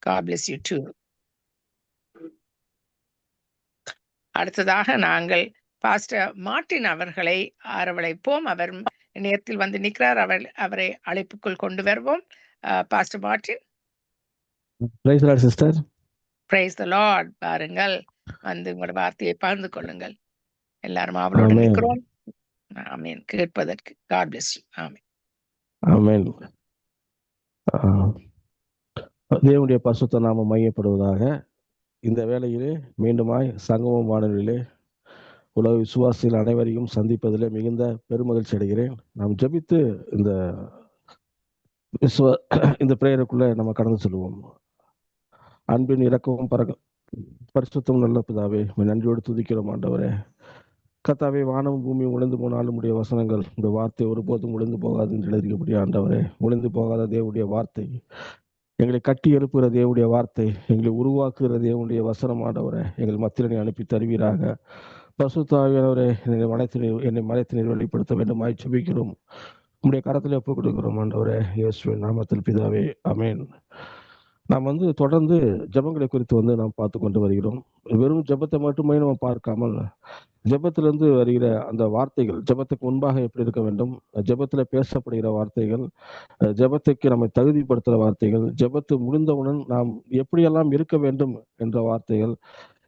God bless you too. அடுத்ததாக நாங்கள் pastor Martin அவர்களை அரவழைப்போம். அவர் இணையத்தில் வந்து நிற்கிறார். அவரை அழைப்புக்குள் கொண்டு வருவோம். Pastor Martin. Praise the Lord, sister. Praise the Lord. பாருங்கள், வந்து உங்களோட வார்த்தையை பகிர்ந்து கொள்ளுங்கள். எல்லாரும் அவளோடு நிற்கிறோம். ஆமென். கேட்பதற்கு. God bless you. ஆமென். ஆமென். தேவனுடைய பரிசுத்த நாமம் மையப்படுவதாக. இந்த வேளையிலே மீண்டுமாய் சங்கமம் வானொலியிலே உலக விசுவாசிகள் அனைவரையும் சந்திப்பதிலே மிகுந்த பெருமகிழ்ச்சி அடைகிறேன். நாம் ஜெபித்து இந்த பிரேயருக்குள்ள நம்ம கடந்து செல்வோம். அன்பின் இரக்கமும் பரிசுத்தம் நல்ல பிதாவே, நன்றியோடு துதிக்கிறோம் ஆண்டவரே. கர்த்தாவே, வானமும் பூமியும் உழைந்து போனாலும் உடைய வசனங்கள், உடைய வார்த்தை ஒருபோதும் உழைந்து போகாது என்று எழுதிக்கப்படிய ஆண்டவரே. உழைந்து போகாத தேவனுடைய வார்த்தை, எங்களை கட்டி எழுப்புகிற தேவனுடைய வார்த்தை, எங்களை உருவாக்குகிற தேவனுடைய வசனம் ஆண்டவரே, எங்கள் மத்தியினை அனுப்பி தருவீராக. பரிசுத்த ஆவியானவரே, என்னை மறைத்து நீர் வெளிப்படுத்த வேண்டும் ஜெபிக்கிறோம். உங்களுடைய கரத்தில் ஒப்புக் கொடுக்கிறோம் ஆண்டவரே, இயேசுவின் நாமத்தில் பிதாவே, ஆமென். நாம் தொடர்ந்து ஜெபங்களை குறித்து நாம் பார்த்து கொண்டு வருகிறோம். வெறும் ஜெபத்தை மட்டுமே நம்ம பார்க்காமல், ஜெபத்திலிருந்து வருகிற அந்த வார்த்தைகள், ஜெபத்துக்கு முன்பாக எப்படி இருக்க வேண்டும், ஜெபத்துல பேசப்படுகிற வார்த்தைகள், ஜெபத்துக்கு நம்மை தகுதிப்படுத்துகிற வார்த்தைகள், ஜெபத்து முடிந்தவுடன் நாம் எப்படியெல்லாம் இருக்க வேண்டும் என்ற வார்த்தைகள்,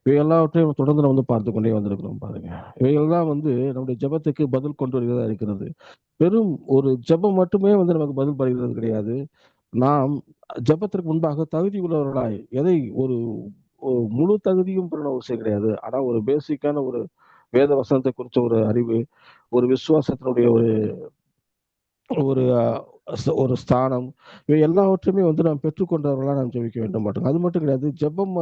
இவை எல்லாவற்றையும் தொடர்ந்து நம்ம பார்த்து கொண்டே வந்திருக்கிறோம். பாருங்க, இவைகள்லாம் நம்முடைய ஜெபத்துக்கு பதில் கொண்டு வருகிறதா இருக்கிறது. வெறும் ஒரு ஜெபம் மட்டுமே நமக்கு பதில் படுகிறது கிடையாது. நாம் ஜெபத்திற்கு முன்பாக தகுதி உள்ளவர்களாய், எதை ஒரு முழு தகுதியும் பெறணும் அவசியம் கிடையாது. ஆனா ஒரு பேசிக்கான ஒரு வேத வசனத்தை குறித்த ஒரு அறிவு, ஒரு விசுவாசத்தினுடைய ஒரு ஸ்தானம், இவை எல்லாவற்றையுமே நாம் பெற்றுக்கொண்டவர்களா நாம் ஜெபிக்க வேண்டும் மாட்டோம். அது மட்டும் கிடையாது. ஜெபம்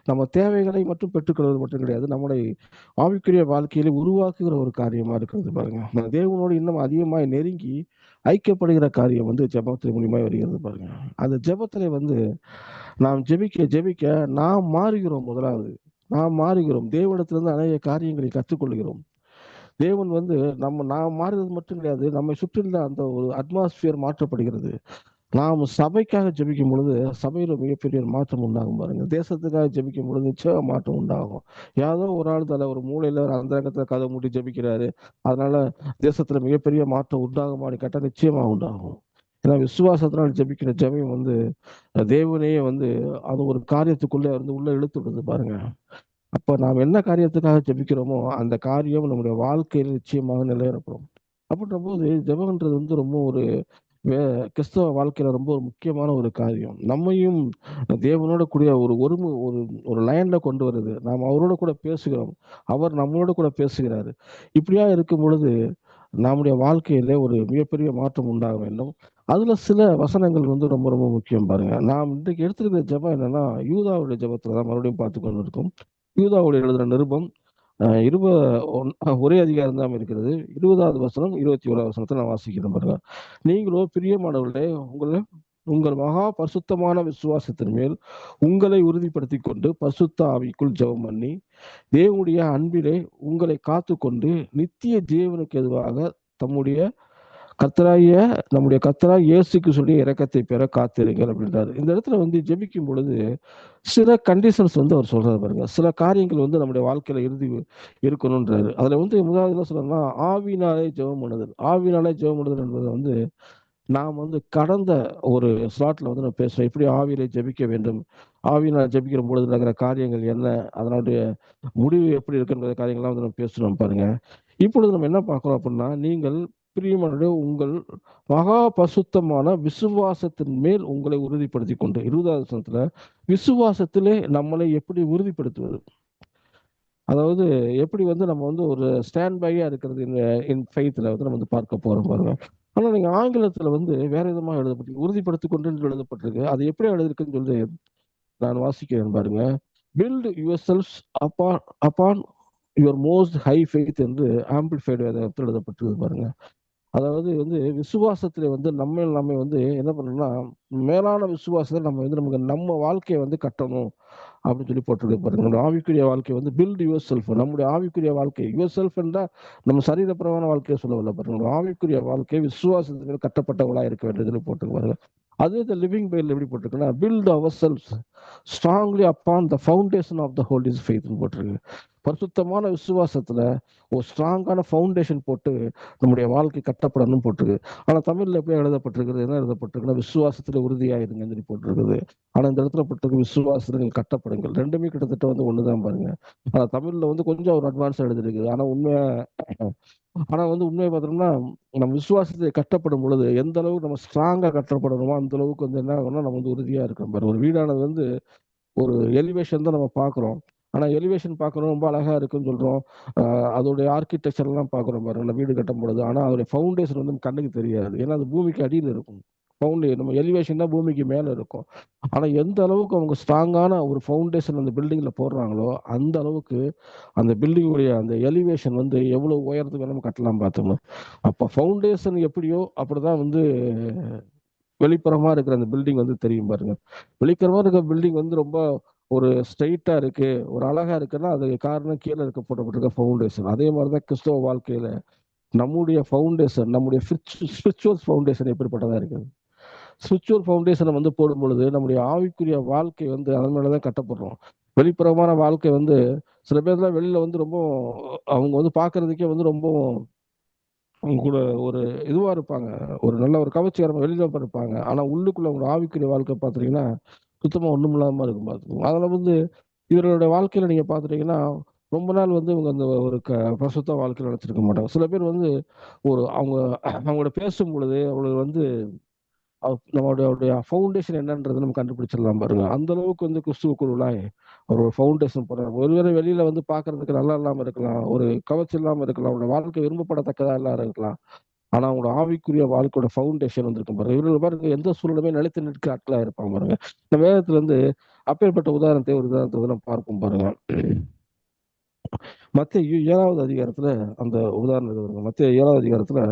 நம்ம தேவைகளை மட்டும் பெற்றுக்கொள்வது மட்டும் கிடையாது, நம்முடைய ஆவிக்குரிய வாழ்க்கையில உருவாக்குகிற ஒரு காரியமா இருக்கிறது. பாருங்க, தேவனோடு இன்னும் அதிகமாய் நெருங்கி ஐக்கியப்படுகிற காரியம் ஜெபத்தின் மூலியமா வருகிறது. பாருங்க, அந்த ஜெபத்துல நாம் ஜெபிக்க நாம் மாறுகிறோம். முதலாவது நாம் மாறுகிறோம். தேவனிடத்திலிருந்து அநேக காரியங்களை கற்றுக்கொள்கிறோம். தேவன் நாம் மாறுறது மட்டும் கிடையாது, நம்மை சுற்றியுள்ள அந்த ஒரு அட்மாஸ்பியர் மாற்றப்படுகிறது. நாம் சபைக்காக ஜெபிக்கும் பொழுது சபையில மிகப்பெரிய மாற்றம் உண்டாகும். பாருங்க, தேசத்துக்காக ஜெபிக்கும் பொழுது நிச்சய மாற்றம் உண்டாகும். யாரோ ஒரு ஆள் தலை ஒரு மூலையில அந்த ரகத்துல கதை மூட்டி ஜெபிக்கிறாரு, அதனால தேசத்துல மிகப்பெரிய மாற்றம் உண்டாகுமான்னு கேட்டா நிச்சயமா உண்டாகும். ஏன்னா விசுவாசத்தினால் ஜெபிக்கிற ஜெபம் தேவனையே அது ஒரு காரியத்துக்குள்ளே உள்ள இழுத்து விடுது. பாருங்க, அப்ப நாம் என்ன காரியத்துக்காக ஜெபிக்கிறோமோ அந்த காரியம் நம்முடைய வாழ்க்கையில் நிச்சயமாக நிலையிறப்படும். அப்படின்ற போது ஜெபம்ன்றது ரொம்ப ஒரு கிறிஸ்தவ வாழ்க்கையில ரொம்ப ஒரு முக்கியமான ஒரு காரியம். நம்மையும் தேவனோட கூடிய ஒரு லைன்ல கொண்டு வருது. நாம் அவரோட கூட பேசுகிறோம், அவர் நம்மளோட கூட பேசுகிறாரு. இப்படியா இருக்கும் பொழுது நம்முடைய வாழ்க்கையில ஒரு மிகப்பெரிய மாற்றம் உண்டாக வேண்டும். அதுல சில வசனங்கள் ரொம்ப ரொம்ப முக்கியம். பாருங்க, நாம் இன்றைக்கு எடுத்துருக்கிற ஜெபம் என்னன்னா, யூதாவுடைய ஜெபத்துலதான் மறுபடியும் பார்த்து கொண்டு இருக்கோம். யூதாவுடைய எழுதுற நிருபம் ஒரே அதிகாரம் தான் இருக்கிறது. 20வது வசனம் 21வது வசனத்தை நான் வாசிக்கிறேன். பாருங்க, நீங்களோ பிரியமானவர்களே, உங்கள் மகா பரிசுத்தமான விசுவாசத்தின் மேல் உங்களை உறுதிப்படுத்தி கொண்டு பரிசுத்த ஆவிக்குள் ஜெபம் பண்ணி தேவனுடைய அன்பிலே உங்களை காத்து கொண்டு நித்திய ஜீவனுக்கு எதுவாக நம்முடைய கர்த்தராகிய இயேசுக்கு சொல்லி இரக்கத்தை பெற காத்திருங்கள் அப்படின்றாரு. இந்த இடத்துல ஜெபிக்கும் பொழுது சில கண்டிஷன்ஸ் அவர் சொல்றாரு. பாருங்க, சில காரியங்கள் நம்முடைய வாழ்க்கையில இருக்கணும்ன்றாரு. அதுல முதலாவது என்ன சொல்றோம்னா, ஆவினாலே ஜெபம் பண்ணுதல். ஆவினாலே ஜெபம் பண்ணுதல் என்பது நாம் கடந்த ஒரு ஸ்லாட்ல நம்ம பேசுறோம், எப்படி ஆவியிலே ஜெபிக்க வேண்டும், ஆவியினால் ஜெபிக்கிற பொழுது நடக்கிற காரியங்கள் என்ன, அதனுடைய முடிவு எப்படி இருக்குன்ற காரியங்கள்லாம் நம்ம பேசுறோம். பாருங்க, இப்பொழுது நம்ம என்ன பார்க்கிறோம் அப்படின்னா, நீங்கள் பிரியமான உங்கள் மகா பசுத்தமான விசுவாசத்தின் மேல் உங்களை உறுதிப்படுத்தி கொண்டு, 20வது வசனத்துல விசுவாசத்திலே நம்மளை எப்படி உறுதிப்படுத்துவது, அதாவது எப்படி நம்ம ஒரு ஸ்டாண்ட் பையா இருக்கிறது இன் ஃபெய்த்ல நம்ம பார்க்க போறோம். பாருங்க, ஆனா நீங்க ஆங்கிலத்துல வேற விதமா எழுதப்பட்டிருக்கு, உறுதிப்படுத்தி கொண்டு எழுதப்பட்டிருக்கு. அது எப்படி எழுதிருக்குன்னு சொல்லி நான் வாசிக்கிறேன். பாருங்க, build yourselves upon your most high faith என்று ஆம்பிளிஃபைடு எழுதப்பட்டிருக்கு. பாருங்க, அதாவது விசுவாசத்துல நம்ம என்ன பண்ணணும்னா, மேலான விசுவாசத்தை நம்ம வாழ்க்கையை கட்டணும் அப்படின்னு சொல்லி போட்டிருக்கு. பாருங்க, நம்ம ஆவிக்குரிய வாழ்க்கை பில்ட் யுவர் செல்ஃப். நம்முடைய ஆவிக்குரிய வாழ்க்கை யுவர் செல்ஃப் என்றா நம்ம சரீரப்பிரமான வாழ்க்கையை சொல்லவில்லை. பாருங்க, நம்ம ஆவிக்குரிய வாழ்க்கை விசுவாசத்துக்கு கட்டப்பட்டவளா இருக்க வேண்டியதுன்னு போட்டிருக்கு. பாருங்க, அதே இந்த லிவிங் பைபிள் எப்படி போட்டிருக்குன்னா, build yourselves strongly upon the foundation of the holy ஃபெய்த்னு போட்டிருக்கு. பரிசுத்தமான விசுவாசத்துல ஒரு ஸ்ட்ராங்கான ஃபவுண்டேஷன் போட்டு நம்முடைய வாழ்க்கை கட்டப்படணும் போட்டிருக்கு. ஆனா தமிழ்ல எப்படி எழுதப்பட்டிருக்குது, என்ன எழுதப்பட்டிருக்குன்னா, விசுவாசத்துல உறுதியாயிருங்கன்னு சொல்லி போட்டிருக்குது. ஆனா இந்த இடத்துல போட்டிருக்கு விசுவாசத்தில் கட்டப்படுங்கள். ரெண்டுமே கிட்டத்தட்ட வந்து ஒண்ணுதான் பாருங்க. ஆனா தமிழ்ல வந்து கொஞ்சம் ஒரு அட்வான்ஸ் எழுதிருக்குது. ஆனா வந்து உண்மையை பார்த்தோம்னா, நம்ம விசுவாசத்தை கட்டப்படும் பொழுது எந்த அளவுக்கு நம்ம ஸ்ட்ராங்கா கட்டப்படணுமோ அந்த அளவுக்கு வந்து என்ன ஆகும்னா நம்ம வந்து உறுதியா இருக்கிறோம் பாரு. ஒரு வீடானது வந்து ஒரு எலிவேஷன் தான் நம்ம பார்க்குறோம். ஆனா எலிவேஷன் பார்க்கணும் ரொம்ப அழகா இருக்குன்னு சொல்றோம். அதோடைய ஆர்கிடெக்சர் எல்லாம் பார்க்குறோம் பாரு, நம்ம வீடு கட்டும் பொழுது. ஆனா அதோடைய ஃபவுண்டேஷன் வந்து நம்ம கண்ணுக்கு தெரியாது. ஏன்னா அது பூமிக்கு அடியில் இருக்கும். நம்ம எலிவேஷன் தான் பூமிக்கு மேல இருக்கும். ஆனா எந்த அளவுக்கு அவங்க ஸ்ட்ராங்கான ஒரு ஃபவுண்டேஷன் அந்த பில்டிங்ல போடுறாங்களோ அந்த அளவுக்கு அந்த பில்டிங்குடைய அந்த எலிவேஷன் வந்து எவ்வளவு உயரத்துக்கு வேணும் கட்டலாம் பார்த்தோம்னா. அப்ப ஃபவுண்டேஷன் எப்படியோ அப்படிதான் வந்து வெளிப்புறமா இருக்கிற அந்த பில்டிங் வந்து தெரியும் பாருங்க. வெளிப்புறமா இருக்கிற பில்டிங் வந்து ரொம்ப ஒரு ஸ்ட்ரைட்டா இருக்கு, ஒரு அழகா இருக்குன்னா அது காரணம் கீழே இருக்க போட்டப்பட்டிருக்க ஃபவுண்டேஷன். அதே மாதிரிதான் கிறிஸ்தவ வாழ்க்கையில நம்முடைய ஃபவுண்டேஷன், நம்முடைய ஸ்பிரிச்சுவல் ஃபவுண்டேஷன் எப்படிப்பட்டதா இருக்குது. ஸ்பிரிச்சுவல் ஃபவுண்டேஷனை வந்து போடும் பொழுது நம்முடைய ஆவிக்குரிய வாழ்க்கை வந்து அதன் மேலதான் கட்டப்படுறோம். வெளிப்புறமான வாழ்க்கை வந்து சில பேர்லாம் வெளியில வந்து ரொம்ப அவங்க வந்து பாக்குறதுக்கே வந்து ரொம்ப அவங்க கூட ஒரு இதுவா இருப்பாங்க, ஒரு நல்ல ஒரு கவர்ச்சிகரமா வெளியில இருப்பாங்க. ஆனா உள்ளுக்குள்ள அவங்க ஆவிக்குரிய வாழ்க்கை பாத்தீங்கன்னா சுத்தமா ஒண்ணும் இல்லாம இருக்கும் பார்த்துக்கோங்க. அதுல வந்து இவர்களுடைய வாழ்க்கையில நீங்க பாத்துட்டீங்கன்னா ரொம்ப நாள் வந்து இவங்க அந்த ஒரு பிரசுத்த வாழ்க்கையில நினைச்சிருக்க மாட்டாங்க. சில பேர் வந்து ஒரு அவங்களோட பேசும் பொழுது அவங்களுக்கு வந்து நம்மளுடைய ஃபவுண்டேஷன் என்னன்றது நம்ம கண்டுபிடிச்சிடலாம் பாருங்க. அந்த அளவுக்கு வந்து கிறிஸ்துவுக்குள்ளாய் ஒரு ஃபவுண்டேஷன் போடுறாங்க. ஒருவேளை வெளியில வந்து பாக்குறதுக்கு நல்லா இல்லாம இருக்கலாம், ஒரு கவர்ச்சி இல்லாம இருக்கலாம், அவங்களோட வாழ்க்கை விரும்பப்படத்தக்கதா இல்லாம இருக்கலாம். ஆனா அவங்களோட ஆவிக்குரிய வாழ்க்கையோட ஃபவுண்டேஷன் வந்து இருக்கும் பாருங்க. இவர்கள் பாருங்க எந்த சூழலுமே நிலைத்து நிற்க ஆட்களா இருப்பாங்க பாருங்க. இந்த வேதத்துல இருந்து அப்பேற்பட்ட உதாரணத்தை நம்ம பார்ப்போம் பாருங்க. மத்தேயு 7வது அதிகாரத்துல அந்த உதாரணத்தை வருங்க. மத்தேயு 7வது அதிகாரத்துல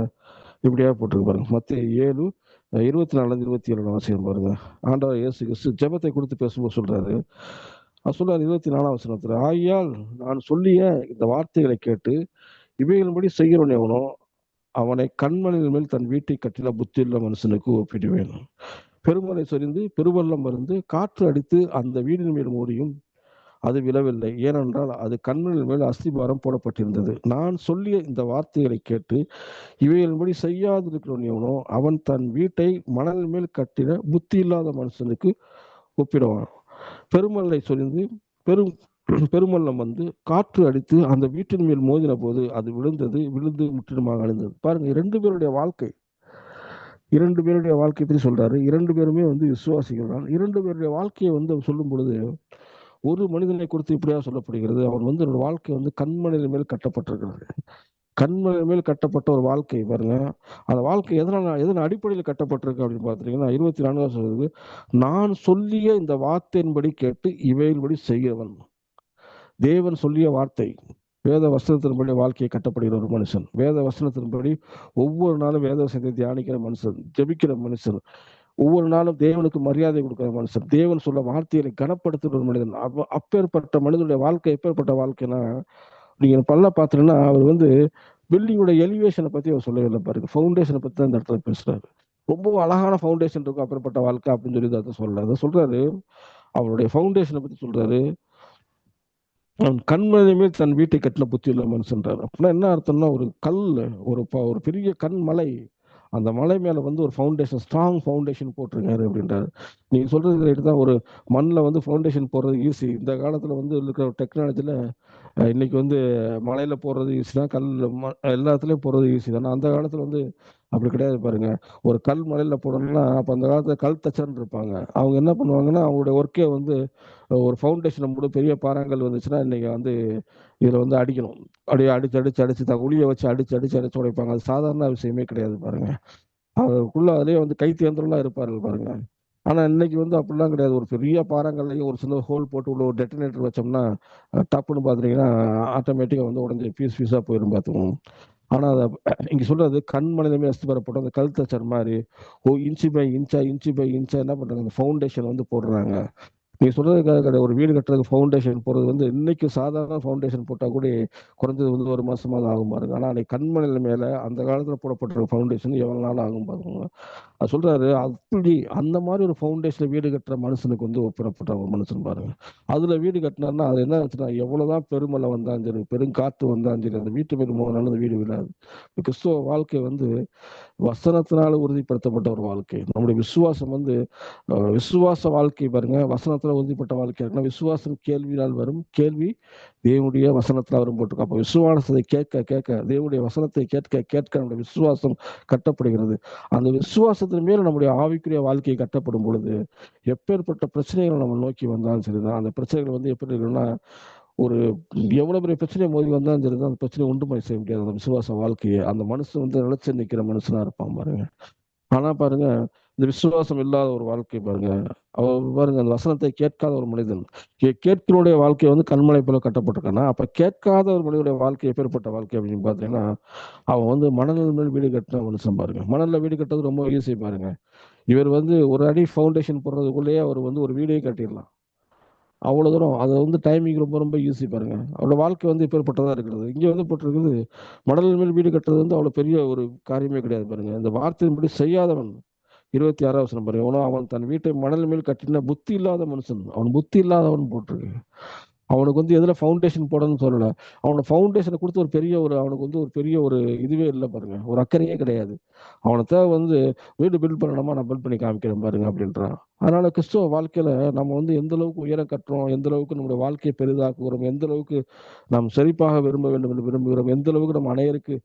இப்படியா போட்டிருக்கு பாருங்க. மத்தேயு 7 24 27 அவசியம் பாருங்க. ஆண்டவர் இயேசு கிறிஸ்து ஜெபத்தை குறித்து பேசும்போது சொல்றாரு. சொல்றாரு 24 வசனத்துல, ஆகையால் நான் சொல்லிய இந்த வார்த்தைகளை கேட்டு இவைகளின்படி செய்கிறவன் எவனோ அவனை கண்மலையின் மேல் தன் வீட்டை கட்டின புத்தியுள்ள மனுஷனுக்கு ஒப்பிடுவேன். பெருமலை சொரிந்து பெருவெள்ளம் மருந்து காற்று அடித்து அந்த வீடின் மேல் மூடியும் அது விழவில்லை, ஏனென்றால் அது கண்மலையின் மேல் அஸ்திபாரம் போடப்பட்டிருந்தது. நான் சொல்லிய இந்த வார்த்தைகளை கேட்டு இவைகளின்படி செய்யாதிருக்கிறவன் எவனோ அவன் தன் வீட்டை மணல் மேல் கட்டின புத்தி இல்லாத மனுஷனுக்கு ஒப்பிடுவான். பெருமலை சொரிந்து பெரும் பெருமல்லம் வந்து காற்று அடித்து அந்த வீட்டின் மேல் மோதின போது அது விழுந்து முற்றிலுமாக அழிந்தது. பாருங்க, இரண்டு பேருடைய வாழ்க்கை பற்றி சொல்றாரு. இரண்டு பேருமே வந்து விசுவாசிகள் தான். இரண்டு பேருடைய வாழ்க்கையை வந்து அவர் சொல்லும் பொழுது ஒரு மனிதனை குறித்து இப்படியா சொல்லப்படுகிறது, அவர் வந்து ஒரு வாழ்க்கை வந்து கண்மணியின் மேல் கட்டப்பட்டிருக்கிறது. கண்மணியின் மேல் கட்டப்பட்ட ஒரு வாழ்க்கை பாருங்க. அந்த வாழ்க்கை எதன் அடிப்படையில் கட்டப்பட்டிருக்கு அப்படின்னு பாத்தீங்கன்னா 24 சொல்றது, நான் சொல்லிய இந்த வார்த்தையின்படி கேட்டு இவையின்படி செய்கிறவன். தேவன் சொல்லிய வார்த்தை, வேத வசனத்தின்படி வாழ்க்கையை கட்டப்படுகிற ஒரு மனுஷன், வேத வசனத்தின்படி ஒவ்வொரு நாளும் வேத வசனத்தை தியானிக்கிற மனுஷன், ஜெபிக்கிற மனுஷன், ஒவ்வொரு நாளும் தேவனுக்கு மரியாதை கொடுக்கிற மனுஷன், தேவன் சொல்ல வார்த்தையை கனப்படுத்துகிற ஒரு மனிதன். அப்பேற்பட்ட மனிதனுடைய வாழ்க்கை எப்பேற்பட்ட வாழ்க்கைனா, நீங்க பல்ல பாத்தீங்கன்னா அவர் வந்து பில்டிங்கோட எலிவேஷனை பத்தி அவர் சொல்லவே இல்லை பாருங்க. ஃபவுண்டேஷனை பத்தி தான் இந்த இடத்துல பேசுறாரு. ரொம்ப அழகான ஃபவுண்டேஷன் இருக்கும் அப்பேற்பட்ட வாழ்க்கை அப்படின்னு சொல்லி அதை சொல்லல. அதை சொல்றாரு, அவருடைய ஃபவுண்டேஷனை பத்தி சொல்றாரு. அவன் கண்மலை மேல் தன் வீட்டை கட்டின புத்தியுள்ள மனுஷன்றார். அப்படின்னா என்ன அர்த்தம்னா, ஒரு கல், ஒரு பெரிய கண்மலை, அந்த மலை மேல வந்து ஒரு ஃபவுண்டேஷன், ஸ்ட்ராங் ஃபவுண்டேஷன் போட்டிருக்காரு அப்படின்றாரு. நீங்க சொல்றது ரைட்டு தான். ஒரு மண்ணில் வந்து ஃபவுண்டேஷன் போடுறது ஈஸி. இந்த காலத்துல வந்து இருக்கிற டெக்னாலஜில இன்னைக்கு வந்து மலையில போடுறது ஈஸி தான், எல்லாத்துலயும் போடுறது ஈஸி தான். அந்த காலத்துல வந்து அப்படி கிடையாது பாருங்க. ஒரு கல் மலையில போடணும்னா அப்ப அந்த காலத்துல கல் தச்சர்ன்னு இருப்பாங்க. அவங்க என்ன பண்ணுவாங்கன்னா அவங்களுடைய ஒர்க்கே வந்து ஒரு ஃபவுண்டேஷன் கூட பெரிய பாறாங்கல் வந்துச்சுன்னா இன்னைக்கு வந்து இதுல வந்து அடிக்கணும். அப்படியே அடிச்சு உளிய வச்சு அடிச்சு உடைப்பாங்க. அது சாதாரண விஷயமே கிடையாது பாருங்க. அதுக்குள்ள அதுலயே வந்து கைத்தேர்ந்தெல்லாம் இருப்பார்கள் பாருங்க. ஆனா இன்னைக்கு வந்து அப்படிலாம் கிடையாது. ஒரு பெரிய பாறாங்கல்லையும் ஒரு சின்ன ஹோல் போட்டு உள்ள ஒரு டெட்டனேட்டர் வச்சோம்னா டப்புன்னு பாத்தீங்கன்னா ஆட்டோமேட்டிக்கா வந்து உடஞ்சி பீஸா போயிடும் பார்த்துக்கணும். ஆனா அதை இங்க சொல்றது கண்மலையுமே அஸ்திபாரப்பட்ட அந்த கல் தச்சர் மாதிரி இன்ச்சு பை இன்ச்சா என்ன பண்றாங்க, அந்த ஃபவுண்டேஷன் வந்து போடுறாங்க. நீ சொல்றது ஒரு வீடு கட்டுறதுக்கு ஃபவுண்டேஷன் போடுறது வந்து இன்னைக்கு சாதாரண ஃபவுண்டேஷன் போட்டா கூட குறைஞ்சது வந்து ஒரு மாசமாவது ஆகும் பாருங்க. ஆனா அன்னைக்கு கண்மணில மேல அந்த காலத்துல போடப்பட்ட ஃபவுண்டேஷன் எவ்வளவு நாள் ஆகும் பாருங்க. அது சொல்றாரு, அப்படி அந்த மாதிரி ஒரு ஃபவுண்டேஷன்ல வீடு கட்டுற மனுஷனுக்கு வந்து ஒப்பிடப்பட்ட ஒரு மனுஷன் பாருங்க. அதுல வீடு கட்டினார்னா அது என்ன ஆச்சுன்னா, எவ்வளவுதான் பெருமழை வந்தாலும் சரி, பெருங்காத்து வந்தாலும் சரி, அந்த வீட்டு மேல் போனாலும் அந்த வீடு விடாது. கிறிஸ்துவ வாழ்க்கை வந்து வசனத்தினால உறுதிப்படுத்தப்பட்ட ஒரு வாழ்க்கை. நம்முடைய விசுவாசம் வந்து விசுவாச வாழ்க்கை பாருங்க, வசனத்துல உறுதிப்பட்ட வாழ்க்கை இருக்குன்னா, விசுவாசம் கேள்வியால் வரும், கேள்வி தேவனுடைய வசனத்துல வரும் போட்டிருக்கோம். அப்ப விசுவாசத்தை கேட்க கேட்க, தேவனுடைய வசனத்தை கேட்க கேட்க நம்முடைய விசுவாசம் கட்டப்படுகிறது. அந்த விசுவாசத்தின் மேல நம்முடைய ஆவிக்குரிய வாழ்க்கை கட்டப்படும் பொழுது எப்பேற்பட்ட பிரச்சனைகள் நம்ம நோக்கி வந்தாலும் சரிதான், அந்த பிரச்சனைகள் வந்து எப்படி இருக்குன்னா, ஒரு எவ்வளவு பெரிய பிரச்சனை மோதி வந்தாலும் சரிதான், அந்த பிரச்சனை ஒன்றுமே செய்ய முடியாது. அந்த விசுவாச வாழ்க்கையை அந்த மனுஷன் வந்து நிலைச்சு நிற்கிற மனுஷனா இருப்பான் பாருங்க. ஆனா பாருங்க, இந்த விசுவாசம் இல்லாத ஒரு வாழ்க்கை பாருங்க, அவர் பாருங்க அந்த வசனத்தை கேட்காத ஒரு மனிதன், கேட்கிறோடைய வாழ்க்கை வந்து கண்மலை போல கட்டப்பட்டிருக்கானா, அப்ப கேட்காத ஒரு மனிதனுடைய வாழ்க்கை எப்பேற்பட்ட வாழ்க்கை அப்படின்னு பாத்தீங்கன்னா, அவன் வந்து மணல் மேல் வீடு கட்டின மனுஷன் பாருங்க. மணல்ல வீடு கட்டுறது ரொம்ப ஈஸி பாருங்க. இவர் வந்து ஒரு அடி ஃபவுண்டேஷன் போடுறதுக்குள்ளேயே அவர் வந்து ஒரு வீடே கட்டிடலாம். அவ்வளவு தூரம் அது வந்து டைமிங் ரொம்ப ரொம்ப ஈஸி பாருங்க. அவரோட வாழ்க்கை வந்து இப்பேற்பட்டதா இருக்கிறது. இங்க வந்து போட்டிருக்குது, மணல் மேல் வீடு கட்டுறது வந்து அவ்வளவு பெரிய ஒரு காரியமே கிடையாது பாருங்க. இந்த வார்த்தையின்படி செய்யாதவன் 26 வசனம் பாருங்க, எவனோ அவன் தன் வீட்டை மணல் மேல் கட்டின புத்தி இல்லாத மனுஷன், அவன் புத்தி இல்லாதவன் போட்டிருக்கு. அவனுக்கு வந்து எதுல ஃபவுண்டேஷன் போடணும்னு சொல்லல, அவனோட ஃபவுண்டேஷனை கொடுத்து ஒரு பெரிய ஒரு அவனுக்கு வந்து ஒரு பெரிய ஒரு இதுவே இல்லை பாருங்க, ஒரு அக்கறையே கிடையாது. அவனை தேவை வந்து வீடு பில்ட் பண்ணணுமா, நான் பில்ட் பண்ணி காமிக்கிறேன் பாருங்க அப்படின்றான். அதனால கிறிஸ்துவ வாழ்க்கையில நம்ம வந்து எந்த அளவுக்கு உயரம் கட்டுறோம், எந்த அளவுக்கு நம்முடைய வாழ்க்கையை பெரிதாக்குகிறோம், எந்த அளவுக்கு நாம் செழிப்பாக விரும்ப வேண்டும் என்று விரும்புகிறோம், எந்த அளவுக்கு நம்ம அனைவருக்கு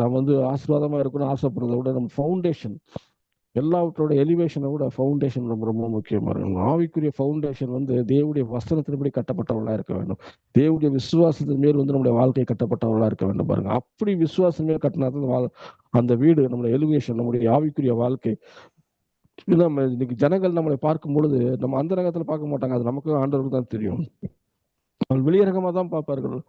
நாம் வந்து ஆசீர்வாதமா இருக்கணும்னு ஆசைப்படுறதை விட நம்ம ஃபவுண்டேஷன், எல்லாவற்றோட எலிவேஷனை விட ஃபவுண்டேஷன் ரொம்ப ரொம்ப முக்கியமா இருக்கும். ஆவிக்குரிய ஃபவுண்டேஷன் வந்து தேவனுடைய வசனத்தின்படி கட்டப்பட்டவர்களா இருக்க வேண்டும். தேவனுடைய விசுவாசத்தின் மேல் வந்து நம்முடைய வாழ்க்கை கட்டப்பட்டவர்களா இருக்க வேண்டும் பாருங்க. அப்படி விசுவாசம் மேல் கட்டினாதான் அந்த வீடு நம்முடைய எலிவேஷன், நம்முடைய ஆவிக்குரிய வாழ்க்கை. நம்ம இன்னைக்கு ஜனங்கள் நம்மளை பார்க்கும் பொழுது நம்ம அந்த ரகத்துல பார்க்க மாட்டாங்க, அது நமக்கு ஆண்டவருக்கு தான் தெரியும். அவள் வெளியரங்கமா தான் பார்ப்பார்கள்.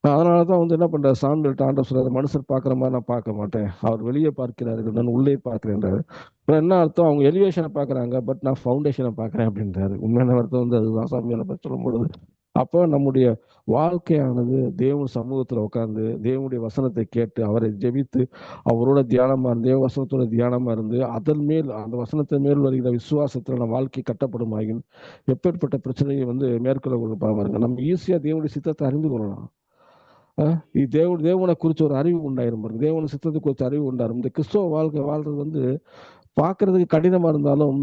அதனாலதான் வந்து என்ன பண்றாரு, சாமியில்ட்ட ஆண்டவர் சொல்றாரு, மனுஷர் பார்க்குற மாதிரி நான் பார்க்க மாட்டேன், அவர் வெளியே பார்க்கிறார்கள், நான் உள்ளே பார்க்கிறேன்றாரு. என்ன அர்த்தம், அவங்க எலிவேஷனை பார்க்குறாங்க, பட் நான் ஃபவுண்டேஷனை பார்க்குறேன் அப்படின்றாரு. உண்மையான அர்த்தம் வந்து அதுதான் சாமியால பற்றி சொல்லும் பொழுது. அப்போ நம்முடைய வாழ்க்கையானது தேவன் சமூகத்துல உட்கார்ந்து தேவனுடைய வசனத்தை கேட்டு அவரை ஜெபித்து அவரோட தியானமா இருந்து தேவ வசனத்தோட தியானமா இருந்து அதன் மேல் அந்த வசனத்தின் மேல் வருகிற விசுவாசத்துல நம்ம வாழ்க்கை கட்டப்படுமாயின் எப்பேற்பட்ட பிரச்சனையை வந்து மேற்கொள்ள கொடுப்பாங்க. நம்ம ஈஸியா தேவனுடைய சித்தத்தை அறிந்து கொள்ளலாம். தேவனை குறிச்ச ஒரு அறிவு உண்டாயிரும் பாருங்க, தேவனை சித்தத்தை குறிச்ச அறிவு உண்டாயிரும். இந்த கிறிஸ்தவ வாழ்க்கை வாழ்றது வந்து பார்க்கறதுக்கு கடினமா இருந்தாலும்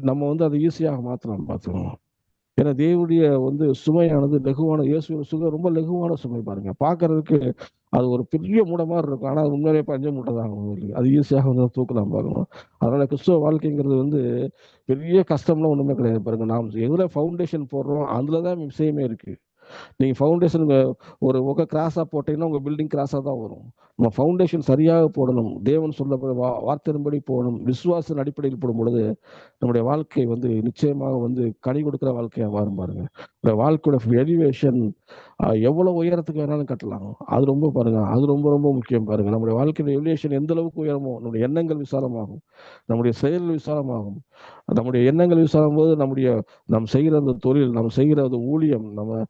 நம்ம வந்து அதை ஈஸியாக மாற்றலாம் பார்த்துக்கணும். ஏன்னா தேவனுடைய வந்து சுமையானது லெகுவான, இயேசுவின் சுமை ரொம்ப லெகுவான சுமை பாருங்க. பார்க்கறதுக்கு அது ஒரு பெரிய மூடை மாதிரி இருக்கும், ஆனால் அது உண்மையிலே பஞ்ச மூட்டை தான். அது ஈஸியாக வந்து தூக்கலாம் பார்க்கணும். அதனால கிறிஸ்துவ வாழ்க்கைங்கிறது வந்து பெரிய கஷ்டம்லாம் ஒண்ணுமே கிடையாது பாருங்க. நாம் எதுல ஃபவுண்டேஷன் போடுறோம் அதுலதான் விஷயமே இருக்கு. நீங்க ஃபவுண்டேஷன் ஒரு கிராஸா போட்டீங்கன்னா உங்க பில்டிங் கிராஸா தான் வரும். நம்ம ஃபவுண்டேஷன் சரியாக போடணும், தேவன் சொல்ல வார்த்தையின்படி போடணும், விசுவாசத்தின் அடிப்படையில் போடும் பொழுது நம்முடைய வாழ்க்கை வந்து நிச்சயமாக வந்து கனி கொடுக்கிற வாழ்க்கையா மாறும் பாருங்க. வாழ்க்கையோட எலிவேஷன் எவ்வளவு உயரத்துக்கு வேணாலும் கட்டலாம், அது ரொம்ப பாருங்க, அது ரொம்ப ரொம்ப முக்கியம் பாருங்க. நம்முடைய வாழ்க்கையோட எலிவேஷன் எந்த அளவுக்கு உயரமோ நம்முடைய எண்ணங்கள் விசாலமாகும், நம்முடைய செயல்கள் விசாலமாகும். நம்முடைய எண்ணங்கள் விசாலம் போது நாம் செய்கிற அந்த தொழில், நம்ம செய்கிற அந்த ஊழியம், நம்ம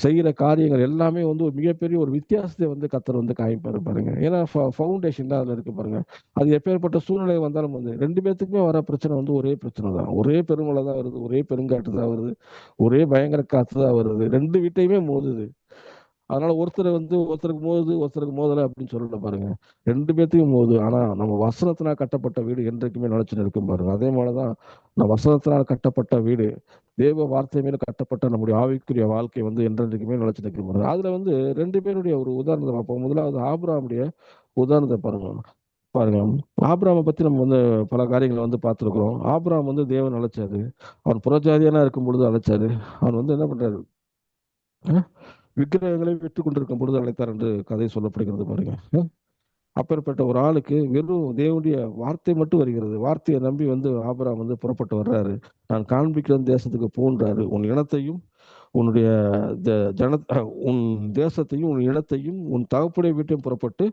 செய்கிற காரியங்கள் எல்லாமே வந்து ஒரு மிகப்பெரிய ஒரு வித்தியாசத்தை வந்து கத்தர் வந்து காமிப்பாரு பாருங்க. ஏன்னா ஃபவுண்டேஷன் தான் அதுல இருக்கு பாருங்க. அது எப்பேற்பட்ட சூழ்நிலை வந்தாலும் வந்து ரெண்டு பேர்த்துக்குமே வர பிரச்சனை வந்து ஒரே பிரச்சனை தான், ஒரே பெருமழை தான் வருது, ஒரே பெருங்காற்று தான் வருது, ஒரே பயங்கர காத்து தான் வருது, ரெண்டு வீட்டையுமே மோதுது. அதனால ஒருத்தருக்கு மோதுது ஒருத்தருக்கு மோதலை அப்படின்னு சொல்லல பாருங்க, ரெண்டு பேர்த்தையும் மோது. ஆனா நம்ம வசனத்தினால் கட்டப்பட்ட வீடு என்றைக்குமே நினைச்சு நிற்கும் பாருங்க. அதே மாதிரிதான் நம்ம வசனத்தினால் கட்டப்பட்ட வீடு, தேவ வார்த்தை மேல கட்டப்பட்ட நம்முடைய ஆவிக்குரிய வாழ்க்கை வந்து என்றைக்குமே நினைச்சு நிற்கும் பாருங்க. அதுல வந்து ரெண்டு பேருடைய ஒரு உதாரணத்தை பார்ப்போம். முதலாவது ஆபிரகாமுடைய உதாரணத்தை பாருங்க. ஆபிரகாமை பத்தி நம்ம வந்து பல காரியங்களை வந்து பார்த்திருக்கிறோம். ஆபிரகாம் வந்து தேவன் அழைச்சாரு, அவன் புறஜாதியானா இருக்கும் பொழுது அழைச்சாரு. அவன் வந்து என்ன பண்றாரு, விக்கிரகங்களை விற்று கொண்டிருக்கும் பொழுது அழைத்தார் என்று கதை சொல்லப்படுகிறது பாருங்க. அப்பேற்பட்ட ஒரு ஆளுக்கு வெறும் தேவனுடைய வார்த்தை மட்டும் வருகிறது. வார்த்தையை நம்பி வந்து ஆபிரகாம் வந்து புறப்பட்டு வர்றாரு. நான் காண்பிக்கிற தேசத்துக்கு போன்றாரு, உன் இனத்தையும் உன்னுடைய உன் தேசத்தையும் உன் இனத்தையும் உன் தகப்புடைய வீட்டையும் புறப்பட்டு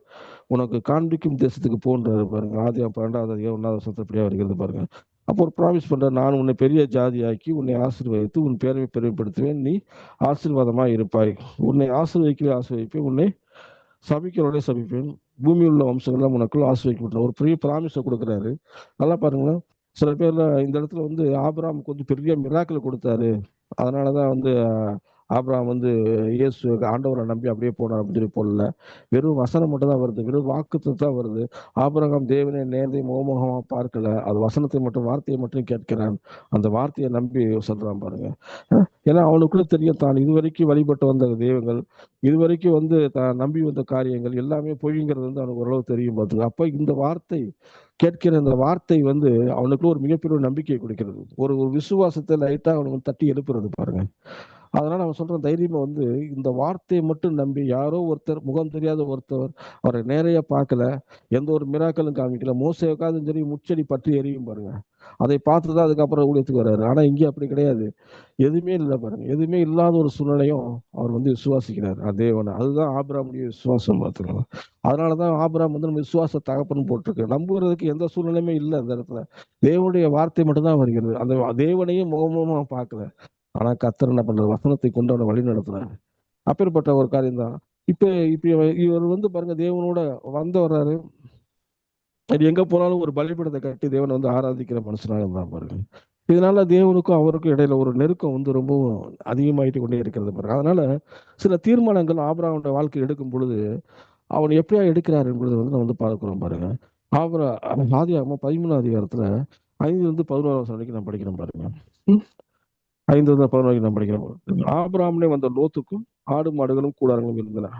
உனக்கு காண்பிக்கும் தேசத்துக்கு போன்றாரு பாருங்க. ஆதி 12வது 1வது வருஷத்துல இப்படியா வருகிறது பாருங்க. அப்போ ஒரு ப்ராமிஸ் பண்ற, நான் உன்னை பெரிய ஜாதியாக்கி உன்னை ஆசீர்வதித்து உன் பேரை பெருமைப்படுத்துவேன், நீ ஆசீர்வாதமா இருப்பாய், உன்னை ஆசீர்வதிப்பேன், உன்னை சபிக்கிறவர்களே சபிப்பேன், பூமியில் உள்ள வம்சங்கள்லாம் உனக்குள் ஆசீர்வதிக்கப்பட்ட ஒரு பெரிய ப்ராமிஸை கொடுக்குறாரு. நல்லா பாருங்களேன். சில பேர்ல இந்த இடத்துல வந்து ஆபிரகாமுக்கு வந்து பெரிய மிராக்கிள் கொடுத்தாரு, அதனாலதான் வந்து ஆபிரகாம் வந்து இயேசு ஆண்டவரை நம்பி அப்படியே போனார் அப்படின்னு சொல்லி போடல. வெறும் வசனம் மட்டும் தான் வருது, வெறும் வாக்குத்தத்தம் தான் வருது. ஆபிரகாம் தேவனை நேர்ந்தை முகமுகமா பார்க்கல, அது வசனத்தை மட்டும், வார்த்தையை மட்டும் கேட்கிறான். அந்த வார்த்தையை நம்பி சொல்றான் பாருங்க. ஏன்னா அவனுக்குள்ள தெரியும், தான் இதுவரைக்கும் வழிபட்டு வந்த தெய்வங்கள், இதுவரைக்கும் வந்து தான் நம்பி வந்த காரியங்கள் எல்லாமே பொய்ங்கிறது வந்து அவனுக்கு ஓரளவு தெரியும் பார்த்துங்க. அப்ப இந்த வார்த்தை கேட்கிற இந்த வார்த்தை வந்து அவனுக்குள்ள ஒரு மிகப்பெரிய ஒரு நம்பிக்கையை கொடுக்கிறது, ஒரு ஒரு விசுவாசத்தை லைட்டா அவனுக்கு தட்டி எழுப்புறது பாருங்க. அதனால அவன் சொல்ற தைரியமா வந்து இந்த வார்த்தையை மட்டும் நம்பி, யாரோ ஒருத்தர், முகம் தெரியாத ஒருத்தர், அவரை நேரையா பார்க்கல, எந்த ஒரு மிராக்களும் காமிக்கல, மோசே உட்காந்து சரி முச்செடி பற்றி எரியும் பாருங்க, அதை பார்த்துதான் அதுக்கப்புறம் ஊழியத்துக்கு வர்றாரு. ஆனா இங்கே அப்படி கிடையாது, எதுவுமே இல்லை பாருங்க. எதுவுமே இல்லாத ஒரு சூழ்நிலையும் அவர் வந்து விசுவாசிக்கிறார் தேவனை. அதுதான் ஆபிரகாமுடைய விசுவாசம் பார்த்துக்கலாம். அதனாலதான் ஆபிரகாம் வந்து நம்ம விசுவாச தகப்பன் போட்டிருக்கு. நம்புறதுக்கு எந்த சூழ்நிலையுமே இல்லை அந்த இடத்துல, தேவனுடைய வார்த்தை மட்டும்தான் வருகிறது. அந்த தேவனையும் முகமுகமா பார்க்கல, ஆனா கர்த்தர் என்ன பண்றாரு, வசனத்தை கொண்டு அவனை வழி நடத்துறாரு. அப்பேற்பட்ட ஒரு காரியம் தான். இப்ப இப்ப இவர் வந்து பாருங்க தேவனோட வந்து வர்றாரு. அது எங்க போனாலும் ஒரு பலிபீடத்தை கட்டி தேவனை வந்து ஆராதிக்கிற மனுஷனாக இருந்தான் பாருங்க. இதனால தேவனுக்கும் அவருக்கும் இடையில ஒரு நெருக்கம் வந்து ரொம்பவும் அதிகமாயிட்டு கொண்டே இருக்கிறது பாருங்க. அதனால சில தீர்மானங்கள் ஆபிரகாமுடைய வாழ்க்கை எடுக்கும் பொழுது அவன் எப்படியா எடுக்கிறார் என்பது வந்து நம்ம வந்து பார்க்கிறோம் பாருங்க. ஆதியாகமம் 13ஆம் அதிகாரத்துல 5-11 வரைக்கும் நான் படிக்கிறேன் பாருங்க. 5-11 வரைக்கும் நான் படிக்கிறேன். ஆபிரகாமுடைய வந்த லோத்துக்கும் ஆடு மாடுகளும் கூடாரங்களும் இருந்தன.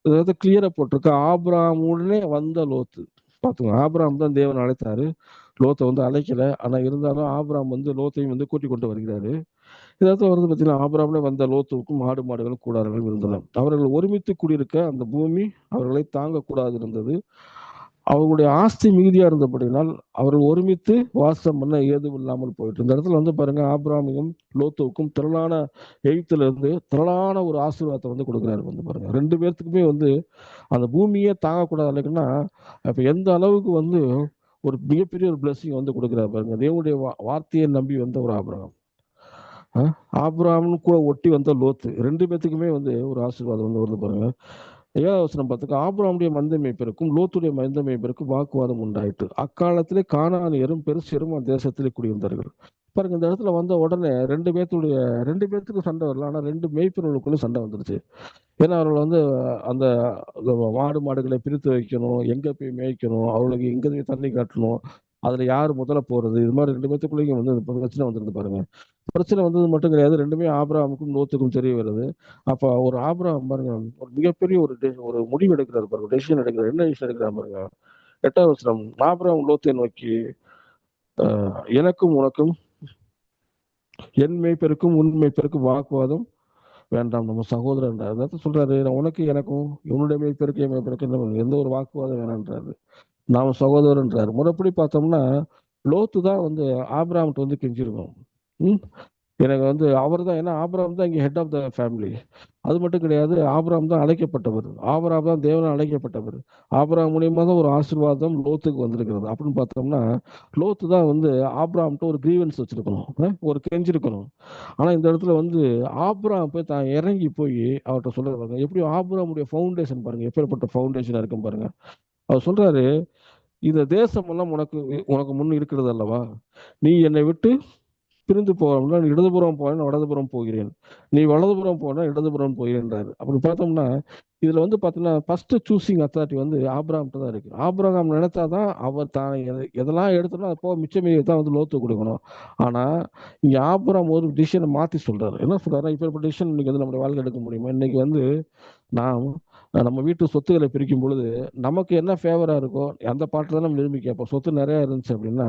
அதாவது கிளியரா போட்டிருக்கு, ஆபிரகாமுடனே வந்த லோத்து. பாத்துங்க, ஆபிரகாம் தான் தேவன் அழைத்தாரு, லோத்தை வந்து அழைக்கல. ஆனா இருந்தாலும் ஆபிரகாம் வந்து லோத்தையும் வந்து கூட்டிக் கொண்டு வருகிறாரு. இதாவது வருது பார்த்தீங்கன்னா, ஆபிரகாமுடனே வந்த லோத்துக்கும் ஆடு மாடுகளும் கூடாரங்களும் இருந்தன. அவர்கள் ஒருமித்து குடியிருக்க அந்த பூமி அவர்களை தாங்கக்கூடாது இருந்தது. அவர்களுடைய ஆஸ்தி மிகுதியா இருந்தபடினால் அவர்கள் ஒருமித்து வாசம் பண்ண ஏதும் இல்லாமல் போயிட்டு. இந்த இடத்துல வந்து பாருங்க, ஆபிரகாமுக்கும் லோத்துவுக்கும் திரளான, எகிப்துல இருந்து திரளான ஒரு ஆசீர்வாதத்தை வந்து கொடுக்குறாரு. வந்து பாருங்க, ரெண்டு பேர்த்துக்குமே வந்து அந்த பூமியே தாங்கக்கூடாது இல்லைன்னா, அப்ப எந்த அளவுக்கு வந்து ஒரு மிகப்பெரிய ஒரு பிளஸிங் வந்து கொடுக்குறாரு பாருங்க. தேவனுடைய வார்த்தையை நம்பி வந்த ஒரு ஆபிரகாம், ஆபிரகாம்னு கூட ஒட்டி வந்த லோத்து, ரெண்டு பேத்துக்குமே வந்து ஒரு ஆசீர்வாதம் வந்து வருது பாருங்க. 7வது வசனம் பார்த்துக்க, ஆபிரகாமுடைய மந்தை மேய்ப்பருக்கும் லோத்துடைய மந்தை மேய்ப்பருக்கும் வாக்குவாதம் உண்டாயிற்று. அக்காலத்திலே கானானியரும் பெருசியரும் அந்த தேசத்திலே குடியிருந்தார்கள். பாருங்க, இந்த இடத்துல வந்த உடனே ரெண்டு பேர்த்துக்கும் சண்டை வரல, ஆனா ரெண்டு மேய்ப்பர்களுக்குள்ள சண்டை வந்துருச்சு. ஏன்னா அவர்கள் வந்து அந்த மாடு மாடுகளை பிரித்து வைக்கணும், எங்க போய் மேய்க்கணும், அவர்களுக்கு எங்க போய் தண்ணி காட்டணும், அதுல யார் முதல்ல போறது, இது மாதிரி ரெண்டு பேத்துக்குள்ளேயும் வந்து பிரச்சனை வந்துருந்து பாருங்க. பிரச்சனை வந்தது மட்டும் கிடையாது, ரெண்டுமே ஆபிரகாமுக்கும் லோத்துக்கும் தெரிய வருது. அப்ப ஒரு ஆபிரகாம் பாருங்க, ஒரு மிகப்பெரிய ஒரு முடிவு எடுக்கிறாரு பாருங்க, டெசிஷன் எடுக்கிறார். என்ன டெசிஷன் எடுக்கிறார் பாருங்க. 8வது வசனம், ஆபிரகாம் லோத்தை நோக்கி, எனக்கும் உனக்கும் என் மேய்ப்பெருக்கும் உன் மேய்ப்பெருக்கும் வாக்குவாதம் வேண்டாம், நம்ம சகோதரன். அதாவது சொல்றாரு, உனக்கு எனக்கும் என்னுடைய மேய்ப்பெருக்கு என் மேய்ப்பெருக்கு எந்த ஒரு வாக்குவாதம் வேணான்றாரு, நாம சகோதரன்றாரு. முறைப்படி பார்த்தோம்னா லோத்து தான் வந்து ஆபிரகாம்கிட்ட வந்து கெஞ்சிருக்கோம். எனக்கு வந்து அவர் தான், ஏன்னா ஆபிரகாம் தான் இங்கே ஹெட் ஆஃப் த ஃபேமிலி. அது மட்டும் கிடையாது, ஆபிரகாம் தான் அழைக்கப்பட்டவர், ஆபிரகாம் தான் தேவனால் அழைக்கப்பட்டவர். ஆபிரகாம் மூலியமா தான் ஒரு ஆசீர்வாதம் லோத்துக்கு வந்திருக்கிறது. அப்படின்னு பார்த்தோம்னா லோத்து தான் வந்து ஆபிரகாம்கிட்ட ஒரு கிரீவன்ஸ் வச்சிருக்கணும், ஒரு கெஞ்சிருக்கணும். ஆனா இந்த இடத்துல வந்து ஆபிரகாம் போய் தான் இறங்கி போய் அவர்கிட்ட சொல்றாரு. எப்படி ஆபிரகாமுடைய ஃபவுண்டேஷன் பாருங்க, எப்பேற்பட்ட ஃபவுண்டேஷனா இருக்கும் பாருங்க. அவர் சொல்றாரு, இந்த தேசம் எல்லாம் உனக்கு உனக்கு முன் இருக்கிறது அல்லவா, நீ என்னை விட்டு பிரிந்து போகணும்னா நீ இடதுபுறம் போனா வலதுபுறம் போகிறேன், நீ வலதுபுறம் போனா இடதுபுறம் போகிறேன்றாரு. அப்படி பார்த்தோம்னா இதுல வந்து பாத்தீங்கன்னா ஃபர்ஸ்ட் சூசிங் அத்தாரிட்டி வந்து ஆபிரகாம்கிட்ட தான் இருக்கு. ஆபிரகாம் நினைச்சாதான் அவர் தான் எதெல்லாம் எடுத்தோம்னா அப்போ மிச்சமீதியை தான் வந்து லோத்து கொடுக்கணும். ஆனா இங்க ஆபிரகாம் ஒரு டிசிஷனை மாத்தி சொல்றாரு. என்ன சொல்றாரு, இப்ப டிசிஷன் இன்னைக்கு வந்து நம்மளுடைய வாழ்க்கை எடுக்க முடியுமா? இன்னைக்கு வந்து நாம் நம்ம வீட்டு சொத்துக்களை பிரிக்கும் பொழுது நமக்கு என்ன ஃபேவரா இருக்கோ அந்த பாட்டு தான் நம்ம விரும்பி கேட்போம். சொத்து நிறைய இருந்துச்சு அப்படின்னா,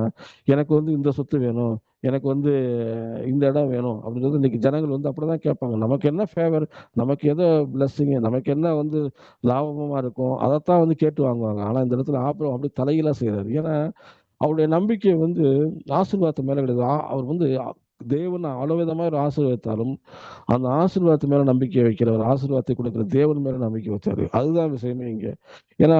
எனக்கு வந்து இந்த சொத்து வேணும், எனக்கு வந்து இந்த இடம் வேணும் அப்படின்றது இன்னைக்கு ஜனங்கள் வந்து அப்படிதான் கேட்பாங்க. நமக்கு என்ன ஃபேவர், நமக்கு எதோ பிளஸ்ஸிங், நமக்கு என்ன வந்து லாபமா இருக்கும், அதைத்தான் வந்து கேட்டு வாங்குவாங்க. ஆனா இந்த இடத்துல ஆபிரகாம் அப்படி தலைகீழா செய்யறாரு. ஏன்னா அவருடைய நம்பிக்கை வந்து ஆசீர்வாதத்து மேல கிடையாது. அவர் வந்து தேவன் அளவிதமாக ஒரு ஆசீர்வதித்தாலும் அந்த ஆசீர்வாதத்து மேல நம்பிக்கை வைக்கிறவர், ஆசீர்வாதத்தை கொடுக்கிற தேவன் மேல நம்பிக்கை வச்சாரு. அதுதான் விஷயமே இங்க. ஏன்னா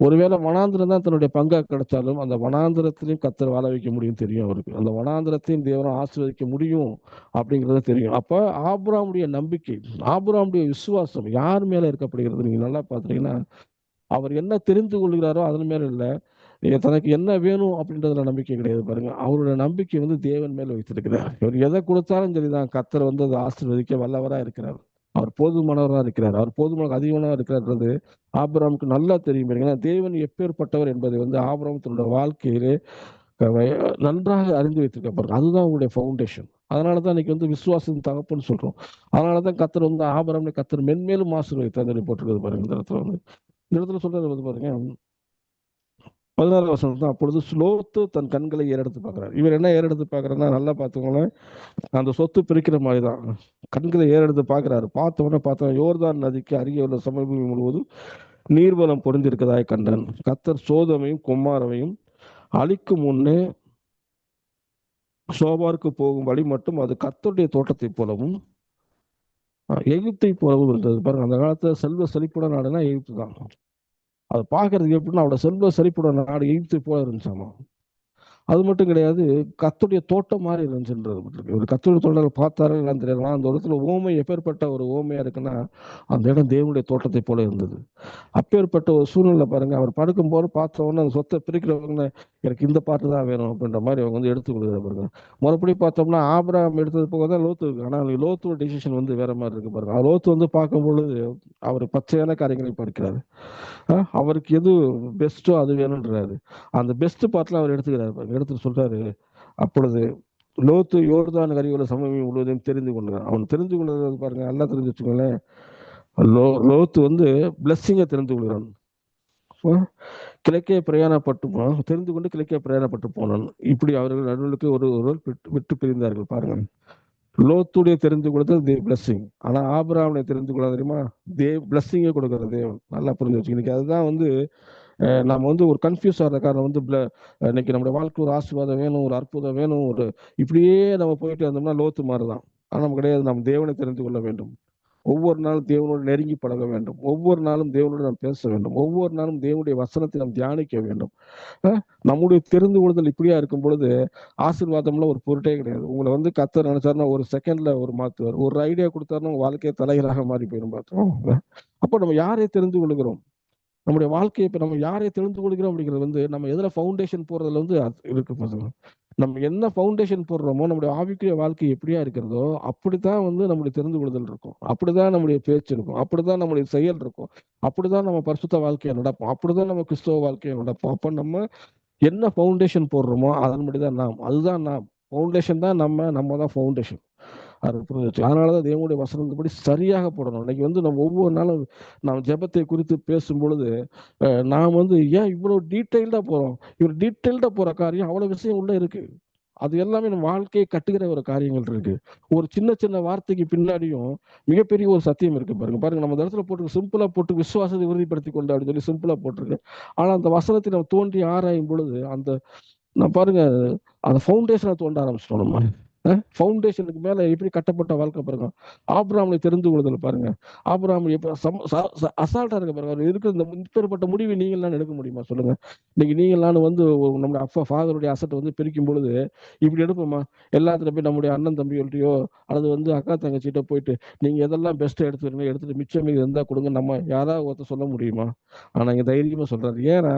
ஒருவேளை வனாந்திரம் தான் தன்னுடைய பங்கா கிடைச்சாலும் அந்த வனாந்திரத்திலையும் கர்த்தர் வாழ வைக்க முடியும் தெரியும் அவருக்கு. அந்த வனாந்திரத்தையும் தேவனை ஆசீர்வதிக்க முடியும் அப்படிங்கிறது தெரியும். அப்ப ஆபிரகாமுடைய நம்பிக்கை, ஆபிரகாமுடைய விசுவாசம் யார் மேல இருக்கப்படுகிறது? நீங்க நல்லா பாத்தீங்கன்னா, அவர் என்ன தெரிந்து கொள்கிறாரோ அதன் மேல இல்ல, தனக்கு என்ன வேணும் அப்படின்றதுல நம்பிக்கை கிடையாது பாருங்க. அவருடைய நம்பிக்கை வந்து தேவன் மேல வைத்திருக்கிறார். இவர் எதை கொடுத்தாலும் சரிதான், கர்த்தர் வந்து அதை ஆசீர்வதிக்க வல்லவரா இருக்கிறார். அவர் போதுமானவரா இருக்கிறார். அவர் போதுமான அதிகமானவரா இருக்கிறார்ன்றது ஆபிரகாமுக்கு நல்லா தெரியும் பாருங்க. ஏன்னா தேவன் எப்பேற்பட்டவர் என்பதை வந்து ஆபிரகாம் தன்னோட வாழ்க்கையிலே நன்றாக அறிந்து வைத்திருக்க பாருங்க. அதுதான் உங்களுடைய ஃபவுண்டேஷன். அதனாலதான் இன்னைக்கு வந்து விசுவாசத்தின் தகப்பன்னு சொல்றோம். அதனாலதான் கர்த்தர் வந்து ஆபிரகாமை கர்த்தர் மென்மேலும் ஆசீர்வதித்தார் சொல்லி போட்டிருக்கிறது பாருங்க. இந்த இடத்துல வந்து இந்த இடத்துல சொல்றது வந்து பாருங்க, 16 வசனம் தான். அப்பொழுது லோத்து தன் கண்களை ஏறெடுத்து பார்க்கிறார். இவர் என்ன ஏறெடுத்து பார்க்கறாருன்னா, நல்லா பார்த்துக்கோங்களேன், அந்த சொத்து பிரிக்கிற மாதிரி தான் கண்களை ஏறெடுத்து பார்க்கிறாரு. பார்த்தா யோர்தான் நதிக்கு அருகே உள்ள சமபூமி முழுவதும் நீர்வளம் பொருந்திருக்கதாய் கண்டான். கர்த்தர் சோதோமையும் கொமாரவையும் அழிக்கும் முன்னே சோபாருக்கு போகும் வழி மட்டும் அது கர்த்தருடைய தோட்டத்தை போலவும் எகிப்தை போலவும் இருந்தது. பாருங்க, அந்த காலத்துல செல்வ செழிப்புட நாடுனா எகிப்து தான். அதை பார்க்கறதுக்கு எப்படின்னா அவட செல்வ செழிப்புட நாடு எகிப்தை போல இருந்துச்சாமா. அது மட்டும் கிடையாது, கர்த்தருடைய தோட்டம் மாதிரி இருந்துச்சுன்றது மட்டும். ஒரு கர்த்தருடைய தோட்டத்தை பார்த்தாரு எல்லாம் தெரியாது. அந்த இடத்துல ஓமை எப்பேற்பட்ட ஒரு ஓமையா இருக்குன்னா, அந்த இடம் தேவனுடைய தோட்டத்தை போல இருந்தது. அப்பேற்பட்ட ஒரு சூழ்நிலை பாருங்க. அவர் படுக்கும் போது பார்த்த உடனே அந்த சொத்தை பிரிக்கிறவங்க, எனக்கு இந்த பாட்டு தான் வேணும் அப்படின்ற மாதிரி அவங்க வந்து எடுத்து கொடுக்குற பாருங்க. மறுபடியும் பார்த்தோம்னா ஆபிரகாம் எடுத்தது போக தான் லோத்து இருக்கு. ஆனால் லோத்தோட டிசிஷன் வந்து வேற மாதிரி இருக்கு பாருங்க. லோத்து வந்து பார்க்கும் பொழுது அவர் பச்சையான காரியங்களை பார்க்கிறாரு. அவருக்கு எது பெஸ்ட்டோ அது வேணும்ன்றாரு. அந்த பெஸ்ட் பார்ட்ல அவர் எடுத்துக்கிறாரு. எடுத்து சொல்றாரு, அப்பொழுது லோத்து யோர்தான் அருகிலுள்ள சமபூமி முழுவதையும் தெரிந்து கொண்டான். அவன் தெரிந்து கொள்வது பாருங்க, நல்லா தெரிஞ்சு வச்சுக்கோங்களேன். லோத்து வந்து பிளஸ்ஸிங்கை தெரிந்து கொள்கிறான். கிழக்கே பிரயாணப்பட்டு தெரிந்து கொண்டு கிழக்கே பிரயாணப்பட்டு போனான். இப்படி அவர்கள் நடுவுக்கு ஒருவர் விட்டு பிரிந்தார்கள் பாருங்க. லோத்துடைய தெரிந்து கொள்வது பிளஸ்ஸிங். ஆனா ஆபிரகாமுடைய தெரிந்து கொள்ள தெரியுமா, பிளஸ்ஸிங்கே கொடுக்கறது தேவன். நல்லா புரிஞ்சு வச்சுக்கோங்க. அதுதான் வந்து நம்ம வந்து ஒரு கன்ஃபியூஸ் ஆகிற காரணம் வந்து இன்னைக்கு நம்முடைய வாழ்க்கை ஒரு ஆசீர்வாதம் வேணும், ஒரு அற்புதம் வேணும், ஒரு இப்படியே நம்ம போயிட்டு வந்தோம்னா லோத்து மாதிரிதான். ஆனா நம்ம கிடையாது. நம்ம தேவனை தெரிந்து கொள்ள வேண்டும். ஒவ்வொரு நாளும் தேவனோடு நெருங்கி பழக வேண்டும். ஒவ்வொரு நாளும் தேவனோடு நாம் பேச வேண்டும். ஒவ்வொரு நாளும் தேவனுடைய வசனத்தை நாம் தியானிக்க வேண்டும். நம்முடைய தெரிந்து கொள்ளுதல் இப்படியா இருக்கும் பொழுது ஆசீர்வாதம்ல ஒரு பொருட்டே கிடையாது. உங்களை வந்து கர்த்தர் நினைச்சாருன்னா ஒரு செகண்ட்ல ஒரு மாத்துவார். ஒரு ஐடியா கொடுத்தாருன்னா உங்க வாழ்க்கையை தலைகளாக மாறி போயிடும் பார்த்தோம். அப்போ நம்ம யாரை தெரிந்து கொள்கிறோம், நம்முடைய வாழ்க்கையை இப்ப நம்ம யாரை தெரிந்து கொள்கிறோம் அப்படிங்கிறது வந்து நம்ம எதுல ஃபவுண்டேஷன் போடுறதுல வந்து இருக்கு பாருங்க. நம்ம என்ன ஃபவுண்டேஷன் போடுறோமோ நம்முடைய ஆவிக்குரிய வாழ்க்கை எப்படியா இருக்கிறதோ அப்படித்தான் வந்து நம்முடைய தெரிந்து கொள்ளுதல் இருக்கும். அப்படிதான் நம்முடைய பேச்சு இருக்கும். அப்படிதான் நம்முடைய செயல் இருக்கும். அப்படிதான் நம்ம பரிசுத்த வாழ்க்கையை நடப்போம். அப்படிதான் நம்ம கிறிஸ்தவ வாழ்க்கையை நடப்போம். அப்ப நம்ம என்ன ஃபவுண்டேஷன் போடுறோமோ அதன்படி தான் நாம். அதுதான் நாம். ஃபவுண்டேஷன் தான் நம்ம தான் ஃபவுண்டேஷன். அது புரிஞ்சிச்சு. அதனாலதான் தேவனுடைய வசனப்படி சரியாக போடணும். இன்னைக்கு வந்து நம்ம ஒவ்வொரு நாளும் நாம் ஜெபத்தை குறித்து பேசும் பொழுது நாம் வந்து ஏன் இவ்வளவு டீட்டெயில்டா போறோம்? இவர் டீட்டெயில்டா போற காரியம் அவ்வளவு விஷயம் உள்ள இருக்கு. அது எல்லாமே நம்ம வாழ்க்கையை கட்டுகிற ஒரு காரியங்கள் இருக்கு. ஒரு சின்ன சின்ன வார்த்தைக்கு பின்னாடியும் மிகப்பெரிய ஒரு சத்தியம் இருக்கு பாருங்க. பாருங்க, நம்ம இந்த இடத்துல போட்டு சிம்பிளா போட்டு விசுவாசத்தை உறுதிப்படுத்தி கொண்டு அப்படின்னு சொல்லி சிம்பிளா போட்டிருக்கு. ஆனா அந்த வசனத்தை நம்ம தோண்டி ஆராயும் பொழுது அந்த நான் பாருங்க அந்த ஃபவுண்டேஷனை தோண்ட ஆரம்பிச்சிட்டோம் நம்ம. ஃபவுண்டேஷனுக்கு மேல எப்படி கட்டப்பட்ட வாழ்க்கை பாருங்க. ஆபிரகாமை தெரிந்து கொள்ளுதல் பாருங்க. ஆபிரகாம் அசால்ட்டா இருக்க பாருங்க. அவர் இருக்கிற இந்த இப்பேற்பட்ட முடிவை நீங்களாம் எடுக்க முடியுமா சொல்லுங்க? இன்னைக்கு நீங்களாம் வந்து நம்முடைய ஃபாதருடைய அசட்டை வந்து பிரிக்கும் பொழுது இப்படி எடுப்போமா? எல்லாத்துல போய் நம்முடைய அண்ணன் தம்பிகள்ட்டையோ அல்லது வந்து அக்கா தங்கச்சிட்ட போயிட்டு நீங்க எதெல்லாம் பெஸ்ட்டா எடுத்துக்கிறீங்க எடுத்துட்டு மிச்சம் மீது இருந்தா கொடுங்க நம்ம யாராவது ஒருத்தர் சொல்ல முடியுமா? ஆனா இங்க தைரியமா சொல்றாரு. ஏன்னா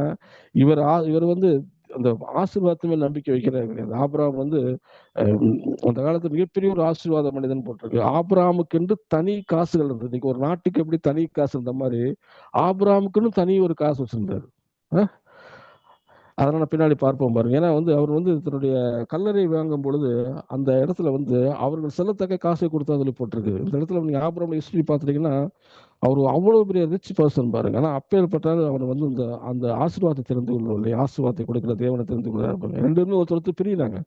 இவர் வந்து அந்த ஆசீர்வாதத்து மேல் நம்பிக்கை வைக்கிறது கிடையாது. ஆபிரகாம் வந்து அந்த காலத்துல மிகப்பெரிய ஒரு ஆசீர்வாத மனிதன் போட்டிருக்கு. ஆபிரகாமுக்கு என்று தனி காசுகள் இருந்தது. இன்னைக்கு ஒரு நாட்டுக்கு எப்படி தனி காசு இருந்த மாதிரி ஆபிரகாமுக்குன்னு தனி ஒரு காசு வச்சிருந்தாரு. அதனால பின்னாடி பார்ப்போம் பாருங்க. ஏன்னா வந்து அவர் வந்து தன்னுடைய கல்லறை வாங்கும் பொழுது அந்த இடத்துல வந்து அவர்கள் செல்லத்தக்க காசை கொடுத்தா சொல்லி போட்டிருக்கு. இந்த இடத்துல நீங்க ஆபிரகாம் ஹிஸ்டரி பார்த்துட்டீங்கன்னா அவர் அவ்வளவு பெரிய ரிச் பர்சன் பாருங்க. ஆனா அப்பேற்பட்டாலும் அவர் வந்து அந்த ஆசீர்வாதத்தை தெரிந்து கொள்ளும் இல்லையா, ஆசீர்வாதத்தை கொடுக்கிற தேவனை தெரிந்து கொள்ளாரு. ரெண்டுமே ஒருத்தர் பிரியிறாங்க.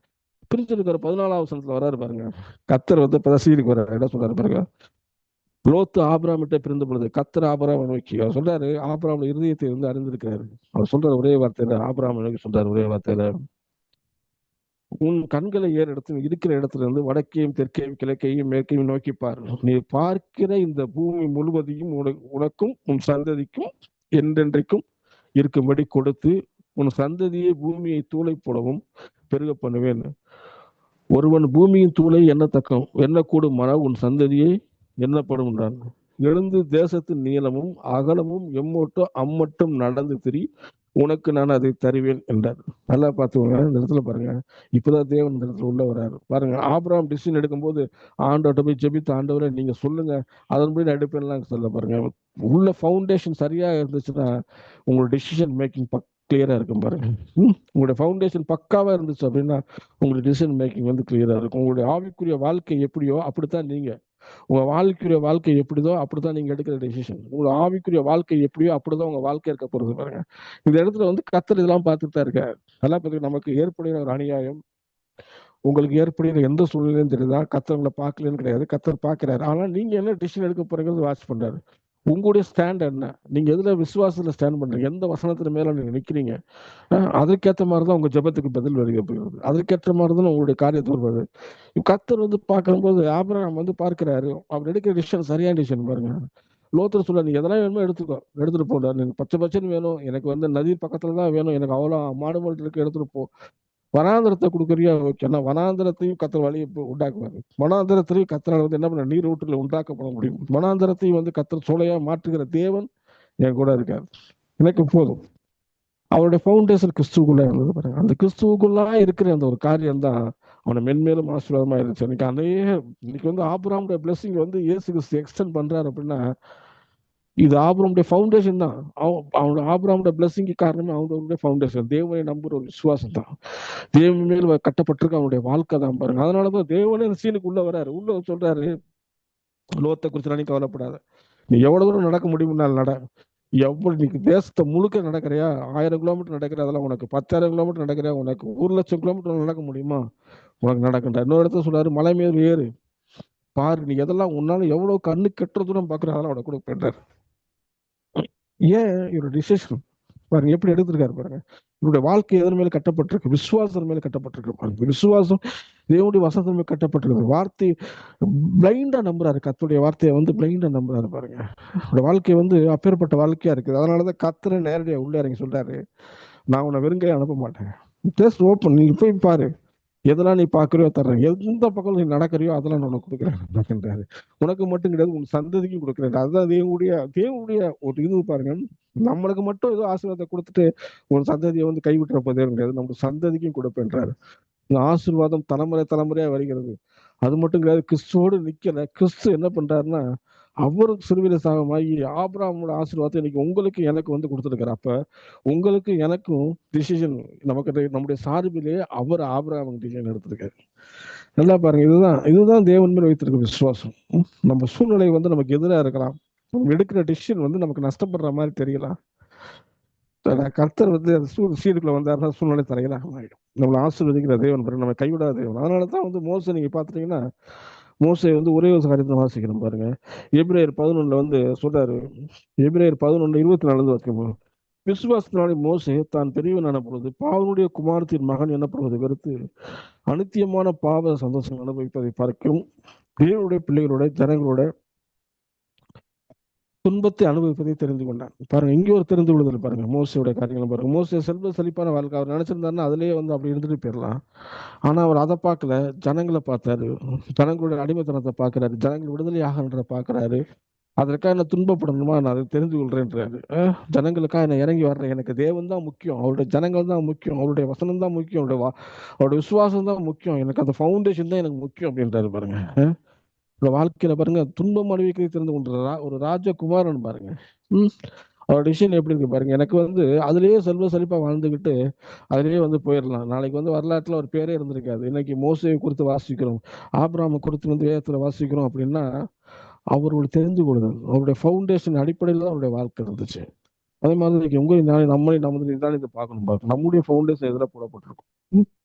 பிரிஞ்சிருக்கிற 14வது வசனத்துல வராரு பாருங்க. கர்த்தர் வந்து பதசீலுக்கு வர்றாரு. என்ன சொல்றாரு பாருங்க. லோத்து ஆபிரகாமிட்ட பிரிந்த பொழுது கர்த்தர் ஆபிரகாமை நோக்கி அவர் சொல்றாரு, ஆபிரகாம் இருதயத்தை வந்து அறிந்திருக்கிறாரு. அவர் சொல்ற ஒரே வார்த்தையில ஆபிரகாம் நோக்கி சொல்றாரு ஒரே வார்த்தையில, உன் கண்களை ஏறெடுத்து இருக்கிற இடத்துல இருந்து வடக்கையும் தெற்கையும் கிழக்கையும் மேற்கையும் நோக்கி பார். நீ பார்க்கிற இந்த பூமி முழுவதையும் உனக்கும் உன் சந்ததிக்கும் என்றென்றைக்கும் இருக்கும்படி கொடுத்து உன் சந்ததியை பூமியை தூளை போடவும் பெருக பண்ணுவேன். ஒருவன் பூமியின் தூளை எண்ணக்கூடும் உன் சந்ததியை எண்ணப்படும் என்றான். எழுந்து தேசத்தின் நீளமும் அகலமும் அம்மட்டும் நடந்து திரி, உனக்கு நான் அதை தருவேன் என்றார். நல்லா பார்த்துக்கோங்க, இந்த இடத்துல பாருங்க. இப்பதான் தேவன் இந்த இடத்துல உள்ள வர்றாரு பாருங்க. ஆபிரகாம் டிசிஷன் எடுக்கும்போது ஆண்டவர்கிட்ட போய் ஜெபித்து, ஆண்டவரை நீங்க சொல்லுங்க, அதன்படி நான் எடுப்பேன்லாம் சொல்ல பாருங்க. உள்ள ஃபவுண்டேஷன் சரியா இருந்துச்சுன்னா உங்களோட டிசிஷன் மேக்கிங் கிளியரா இருக்கும் பாருங்க. உங்களுடைய ஃபவுண்டேஷன் பக்காவா இருந்துச்சு அப்படின்னா உங்களுடைய டிசிஷன் மேக்கிங் வந்து கிளியரா இருக்கும். உங்களுடைய ஆவிக்குரிய வாழ்க்கை எப்படியோ அப்படித்தான் நீங்க, உங்க வாழ்க்கையுடைய வாழ்க்கை எப்படிதோ அப்படித்தான் நீங்க எடுக்கிற டெசிஷன். உங்க ஆவிக்குரிய வாழ்க்கை எப்படியோ அப்படிதான் உங்க வாழ்க்கை இருக்க போறது பாருங்க. இந்த இடத்துல வந்து கர்த்தர் இதெல்லாம் பார்த்துட்டு தான் இருக்காரு. நல்லா பார்த்து, நமக்கு ஏற்படுகிற ஒரு அநியாயம், உங்களுக்கு ஏற்படுகிற எந்த சூழ்நிலையும் தெரியுதா? கர்த்தர் உங்களை பார்க்கலன்னு கிடையாது, கர்த்தர் பார்க்கிறாரு. ஆனா நீங்க என்ன டிசிஷன் எடுக்க போறீங்கிறது வாட்ச் பண்றாரு. உங்களுடைய ஸ்டாண்ட் என்ன, நீங்க எதுல விசுவாசத்துல ஸ்டாண்ட் பண்றீங்க, எந்த வசனத்துல மேல நீங்க நிக்கிறீங்க, அதற்கேற்ற மாதிரிதான் உங்க ஜெபத்துக்கு பதில் வருக போகிறது. அதற்கேற்ற மாதிரிதான் உங்களுடைய காரியத்தை வருவது. கர்த்தர் வந்து பார்க்கும்போது ஆபிரகாம் வந்து பார்க்கிறாரு, அவர் எடுக்கிற டிசிஷன் சரியான டிசிஷன் பாருங்க. லோத்தர் சொல்ல, நீ எதெல்லாம் வேணுமோ எடுத்துட்டு போட, எனக்கு பச்சைன்னு வேணும், எனக்கு வந்து நதி பக்கத்துல தான் வேணும், எனக்கு அவ்வளோ மாடு மாடு இருக்கு, எடுத்துட்டு போ. வனாந்திரத்தை கொடுக்குறியா? ஓகே. ஆனா வனாந்திரத்தையும் கத்தர் வழியை உண்டாக்குவாரு. வனாந்திரத்திலையும் கத்தரால் வந்து என்ன பண்ண, நீர் ஊற்றுல உண்டாக்கப்பட முடியும். வனாந்திரத்தையும் வந்து கத்தர் சோலையா மாற்றுகிற தேவன் என் கூட இருக்காரு, எனக்கு போதும். அவருடைய ஃபவுண்டேஷன் கிறிஸ்துவுக்குள்ள இருந்தது பாருங்க. அந்த கிறிஸ்துவுக்குள்ளா இருக்கிற அந்த ஒரு காரியம் தான் அவனை மென்மேலும் ஆசீர்வாதமா இருந்துச்சு. இன்னைக்கு வந்து ஆபிரகாமுடைய பிளெஸிங் வந்து இயேசு கிறிஸ்து எக்ஸ்டெண்ட் பண்றாரு அப்படின்னா இது ஆபிரகாமுடைய ஃபவுண்டேஷன் தான். அவனோட ஆபிரகாமுடைய பிளெஸிங்க்கு காரணமே அவனுடைய ஃபவுண்டேஷன், தேவனை நம்புற ஒரு விசுவாசம் தான். தேவன் மேல் கட்டப்பட்டிருக்க அவனுடைய வாழ்க்கை தான் பாருங்க. அதனாலதான் தேவனே அந்த சீனுக்கு உள்ள வராரு. உள்ள சொல்றாரு, லோத்தை குறிச்சு நீ கவலைப்படாத, நீ எவ்வளவு தூரம் நடக்க முடியும்னாலும் நட. எவ்வளவு நீ தேசத்தை முழுக்க நடக்கிறியா, 1000 கிலோமீட்டர் நடக்கிற, அதெல்லாம் உனக்கு 10,000 கிலோமீட்டர் நடக்கிறியா, உனக்கு 1,00,000 கிலோமீட்டர் நடக்க முடியுமா, உனக்கு நடக்கின்ற. இன்னொரு இடத்துல சொல்றாரு, மலை மேல் ஏறு பாரு, நீ எதெல்லாம் உன்னால எவ்வளவு கண்ணு கெட்டுற தூரம் பாக்குற, அதெல்லாம் அவனை கூட பண்றாரு. ஏன் இவரோட டிசிஷன் பாருங்க எப்படி எடுத்திருக்காரு பாருங்க. இவருடைய வாழ்க்கை எதன் மேல கட்டப்பட்டிருக்கு, விசுவாசம் மேல கட்டப்பட்டிருக்கு பாருங்க. விசுவாசம் தேவனுடைய வசனத்தின் மேல கட்டப்பட்டிருக்கு. வார்த்தை பிளைண்டா நம்புறாரு, கர்த்தருடைய வார்த்தையை வந்து பிளைண்டா நம்புறாரு பாருங்க. அவருடைய வாழ்க்கை வந்து அப்பேற்பட்ட வாழ்க்கையா இருக்குது. அதனாலதான் கர்த்தரை நேரடியா உள்ள இறங்கி சொல்றாரு, நான் உன்னை வெறுங்கையை அனுப்ப மாட்டேன், ஜஸ்ட் ஓப்பன், நீங்க போய் பாரு, எதெல்லாம் நீ பாக்குறியோ தர்றேன், எந்த பக்கம் நீ நடக்கிறியோ அதெல்லாம் நான் உனக்கு கொடுக்குறேன். உனக்கு மட்டும் கிடையாது, உன் சந்ததிக்கும் கொடுக்குறேன். அதுதான் தேவனுடைய ஒரு இது பாருங்க. நம்மளுக்கு மட்டும் ஏதோ ஆசீர்வாதத்தை கொடுத்துட்டு உன் சந்ததியை வந்து கைவிட்டுற போதே கிடையாது, நம்ம சந்ததிக்கும் கொடுப்பேன்றாரு. இந்த ஆசீர்வாதம் தலைமுறையா வருகிறது. அது மட்டும் கிடையாது, கிறிஸ்துவோடு நிக்கல, கிறிஸ்து என்ன பண்றாருன்னா அவருக்கு சிறுவில சாகமாகி ஆபிரகாமோட ஆசீர்வாதத்தை இன்னைக்கு உங்களுக்கு எனக்கு வந்து கொடுத்துருக்காரு. அப்ப உங்களுக்கு எனக்கும் டிசிஷன், நம்முடைய சார்பிலே அவர் ஆபிரகாமுக்கு டிசிஷன் எடுத்திருக்காரு. நல்லா பாருங்க, இதுதான் தேவன் மேல் வைத்திருக்க விசுவாசம். நம்ம சூழ்நிலை வந்து நமக்கு எதிராக இருக்கலாம், நம்ம எடுக்கிற டிசிஷன் வந்து நமக்கு நஷ்டப்படுற மாதிரி தெரியலாம். கர்த்தர் வந்து சீடுக்குள்ள வந்தாருன்னா சூழ்நிலை தலைகளாக மாறிடும். நம்மளை ஆசீர்வதிக்கிற தேவன் பாருங்க, நம்ம கைவிடாத தேவன். அதனாலதான் வந்து மோசே நீங்க பாத்துட்டீங்கன்னா, மோசே வந்து ஒரே ஒரு காரியத்தை வாசிக்கணும் பாருங்க. எபிரேயர் 11 வந்து சொல்றாரு, எபிரேயர் 11:24 வாசிக்கும், விசுவாசத்தினாலே மோசே தான் பெரியவனான பொழுது பாவனுடைய குமாரத்தின் மகன் எனப்படுவதை வெறுத்து அனித்தியமான பாவ சந்தோஷம் அனுபவிப்பதை பார்க்கும் தேவனுடைய பிள்ளைகளோட ஜனங்களோட துன்பத்தை அனுபவிப்பதை தெரிந்து கொண்டான். பாருங்க, இங்கே ஒரு தெரிந்து கொள்ளுதல் பாருங்க. மோசையோட காரியங்கள் பாருங்க. மோசே செல்வ செழிப்பான வாழ்க்கை அவர் நினைச்சிருந்தாருன்னா அதுலயே வந்து அப்படி இருந்துட்டு போயிடலாம். ஆனா அவர் அதை பார்க்கல, ஜனங்களை பார்த்தாரு, ஜனங்களுடைய அடிமைத்தனத்தை பார்க்கிறாரு, ஜனங்கள் விடுதலை ஆகிறத பார்க்கிறாரு. அதற்காக என்ன துன்பப்படணுமா, நான் அதை தெரிந்து கொள்றேன்றாரு. ஜனங்களுக்காக என்ன இறங்கி வர்றேன், எனக்கு தேவன் தான் முக்கியம், அவருடைய ஜனங்கள் தான் முக்கியம், அவருடைய வசனம் தான் முக்கியம், அவருடைய விசுவாசம் தான் முக்கியம், எனக்கு அந்த ஃபவுண்டேஷன் தான் எனக்கு முக்கியம் அப்படின்றாரு பாருங்க. வாழ்க்கையில பாருங்க, துன்பம் அனுபவிக்கிறது தெரிந்து கொண்டாரா ஒரு ராஜகுமாரன் பாருங்க. அவரோட டிசிஷன் எப்படி இருக்கு பாருங்க. எனக்கு வந்து அதுலயே செல்வ செழிப்பா வாழ்ந்துகிட்டு அதுலயே வந்து போயிடலாம், நாளைக்கு வந்து வரலாற்றுல ஒரு பேரே இருந்திருக்காது. இன்னைக்கு மோசையை குறித்து வாசிக்கிறோம், ஆபிரகாமை குறித்து வந்து வேதத்துல வாசிக்கிறோம் அப்படின்னா அவருடைய தெரிந்து கொள்ளுதல், அவருடைய ஃபவுண்டேஷன் அடிப்படையில் தான் அவருடைய வாழ்க்கை இருந்துச்சு. அதே மாதிரி உங்க நம்மளை நிதானித்து பார்க்கணும். நம்முடைய ஃபவுண்டேஷன் எதில் போடப்பட்டிருக்கும்?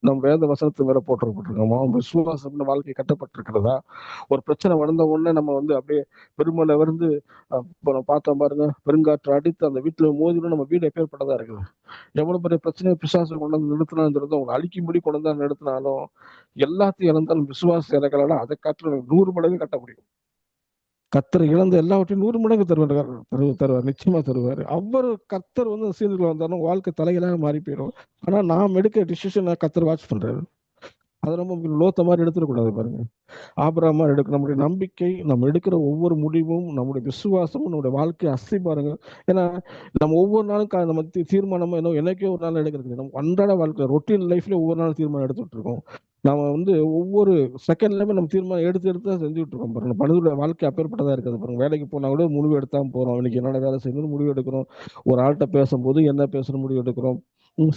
நம் வேத வசனத்து மேல போட்டப்பட்டிருக்கோமா? விசுவாசம் வாழ்க்கை கட்டப்பட்டிருக்கிறதா? ஒரு பிரச்சனை வளர்ந்த உடனே நம்ம அப்படியே பெருமலை வந்து பார்த்தோம் பாருங்க, பெருங்காற்று அடித்து அந்த வீட்டுல மோதிலும் நம்ம வீடு எப்பேற்பட்டதா இருக்குது. எவ்வளவு பெரிய பிரச்சனையை பிசாசு கொண்டு வந்து நிறுத்தினாங்கிறத அவங்க அழிக்கும்படி கொண்டு வந்து நிறுத்தினாலும் எல்லாத்தையும் இழந்தாலும் விசுவாசம் இறக்கலன்னா அதை காற்று 100 மடங்கு கட்ட முடியும். கத்தர் இழந்த எல்லாவற்றையும் 100 மடங்கு தருவார், நிச்சயமா தருவார். அவர் கத்தர் சீர்களை வந்தாலும் வாழ்க்கை தலைகளாக மாறி போயிடும். ஆனா நாம் எடுக்க டிசிஷன் கத்தர் வாட்ச் பண்றாரு. அதை நம்ம லோத்த மாதிரி எடுத்துடக்கூடாது. பாருங்க, ஆபிரகாம் எடுக்க நம்முடைய நம்பிக்கை, நம்ம எடுக்கிற ஒவ்வொரு முடிவும், நம்முடைய விசுவாசமும் நம்முடைய வாழ்க்கை அசை பாருங்க. ஏன்னா நம்ம ஒவ்வொரு நாளும் நம்ம தீர்மானமா என்னைக்கே ஒரு நாள் எடுக்கிறது. நம்ம அன்றாட வாழ்க்கை ரொட்டீன் லைஃப்ல ஒவ்வொரு நாளும் தீர்மானம் எடுத்துட்டு இருக்கோம். நம்ம ஒவ்வொரு செகண்ட்லயுமே நம்ம தீர்மானம் எடுத்து தான் செஞ்சுட்டு இருக்கோம். பாருங்க, மனிதனுடைய வாழ்க்கை அப்பேற்பட்டதா இருக்குது. பாருங்க, வேலைக்கு போனா கூட முடிவு எடுத்தான் போறோம். இன்னைக்கு என்னோட வேலை செய்யணும்னு முடிவு எடுக்கிறோம். ஒரு ஆள்கிட்ட பேசும்போது என்ன பேசணும் முடிவு எடுக்கிறோம்.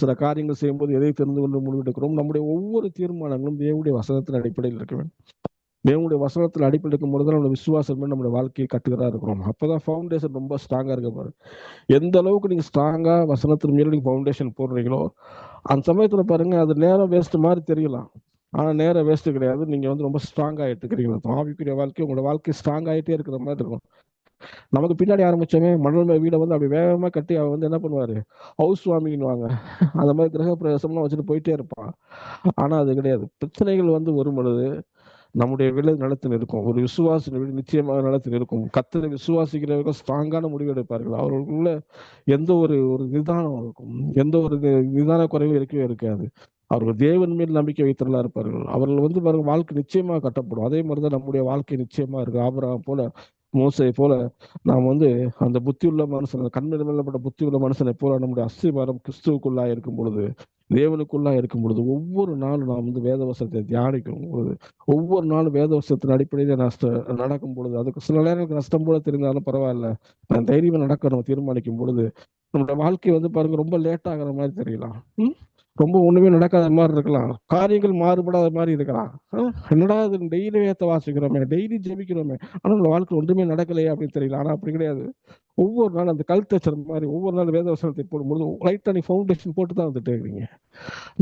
சில காரியங்கள் செய்யும்போது எதை தெரிந்து கொண்டு முடிவெடுக்கிறோம். நம்முடைய ஒவ்வொரு தீர்மானங்களும் தேவனுடைய வசனத்தின் அடிப்படையில் இருக்க வேண்டும். தேவனுடைய வசனத்தில் அடிப்படை இருக்கும் பொழுது நம்ம விசுவாசமே நம்முடைய வாழ்க்கையை கட்டுகிறதா இருக்கிறோம். அப்பதான் ஃபவுண்டேஷன் ரொம்ப ஸ்ட்ராங்கா இருக்க பாரு. எந்த அளவுக்கு நீங்க ஸ்ட்ராங்கா வசனத்தின் மீது நீங்க ஃபவுண்டேஷன் போடுறீங்களோ அந்த சமயத்துல பாருங்க, அது நேரம் வேஸ்ட் மாதிரி தெரியலாம். ஆனா நேரம் வேஸ்ட் கிடையாது. நீங்க ரொம்ப ஸ்ட்ராங் ஆயிட்டு இருக்கிறீங்க. ஆவிக்குரிய வாழ்க்கை, உங்களோட வாழ்க்கை ஸ்ட்ராங் ஆயிட்டே இருக்கிற மாதிரி இருக்கும். நமக்கு பின்னாடி ஆரம்பிச்சோமே மணல் வீடை அப்படி வேகமா கட்டி அவன் என்ன பண்ணுவாரு, ஹவுஸ் வார்மிங்வாங்க. அந்த மாதிரி கிரக பிரவேசம்லாம் வச்சுட்டு போயிட்டே இருப்பான். ஆனா அது கிடையாது. பிரச்சனைகள் வரும் பொழுது நம்முடைய விலை நிலத்தில் இருக்கும். ஒரு விசுவாச நிச்சயமாக நிலத்தில் இருக்கும். கத்தரை விசுவாசிக்கிறவர்கள் ஸ்ட்ராங்கான முடிவு எடுப்பார்கள். அவர்களுக்குள்ள எந்த ஒரு நிதானம் இருக்கும். எந்த ஒரு நிதான குறைவும் இருக்கவே இருக்காது. அவர்கள் தேவன் மேல் நம்பிக்கை வைத்தவர்களா இருப்பார்கள். அவர்கள் பாருங்க, வாழ்க்கை நிச்சயமாக கட்டப்படும். அதே மாதிரிதான் நம்முடைய வாழ்க்கை நிச்சயமா இருக்கு. ஆபிரகாம் போல, மோசே போல நாம் அந்த புத்தியுள்ள மனுஷன், கண்ணில் மேலப்பட்ட புத்தியுள்ள மனுஷனை போல நம்முடைய அஸ்திபாரம் கிறிஸ்துவுக்குள்ளா இருக்கும் பொழுது, தேவனுக்குள்ளா இருக்கும் பொழுது, ஒவ்வொரு நாளும் நாம் வேதவசனத்தை தியானிக்கும் பொழுது, ஒவ்வொரு நாளும் வேதவசனத்தின் அடிப்படையில நடக்கும் பொழுது, அதுக்கு சில நேரங்களுக்கு நஷ்டம் போல தெரிந்தாலும் பரவாயில்ல, நான் தைரியமா நடக்க நம்ம தீர்மானிக்கும் பொழுது, நம்மளுடைய வாழ்க்கை பாருங்க ரொம்ப லேட் ஆகிற மாதிரி தெரியலாம். ரொம்ப ஒண்ணுமே நடக்காத மாதிரி இருக்கலாம். காரியங்கள் மாறுபடாத மாதிரி இருக்கலாம். என்னடா இது, டெய்லி வேத்த வாசிக்கிறோமே, டெய்லி ஜெபிக்கிறோமே, ஆனா நம்ம வாழ்க்கை ஒன்றுமே நடக்கலையே அப்படின்னு தெரியல. ஆனா அப்படி கிடையாது. ஒவ்வொரு நாள் அந்த கல்ச்சர் மாதிரி ஒவ்வொரு நாள் வேதவசனத்தை போடும்போது லைட்டா நீ ஃபவுண்டேஷன் போட்டு தான் வந்துட்டு இருக்கீங்க.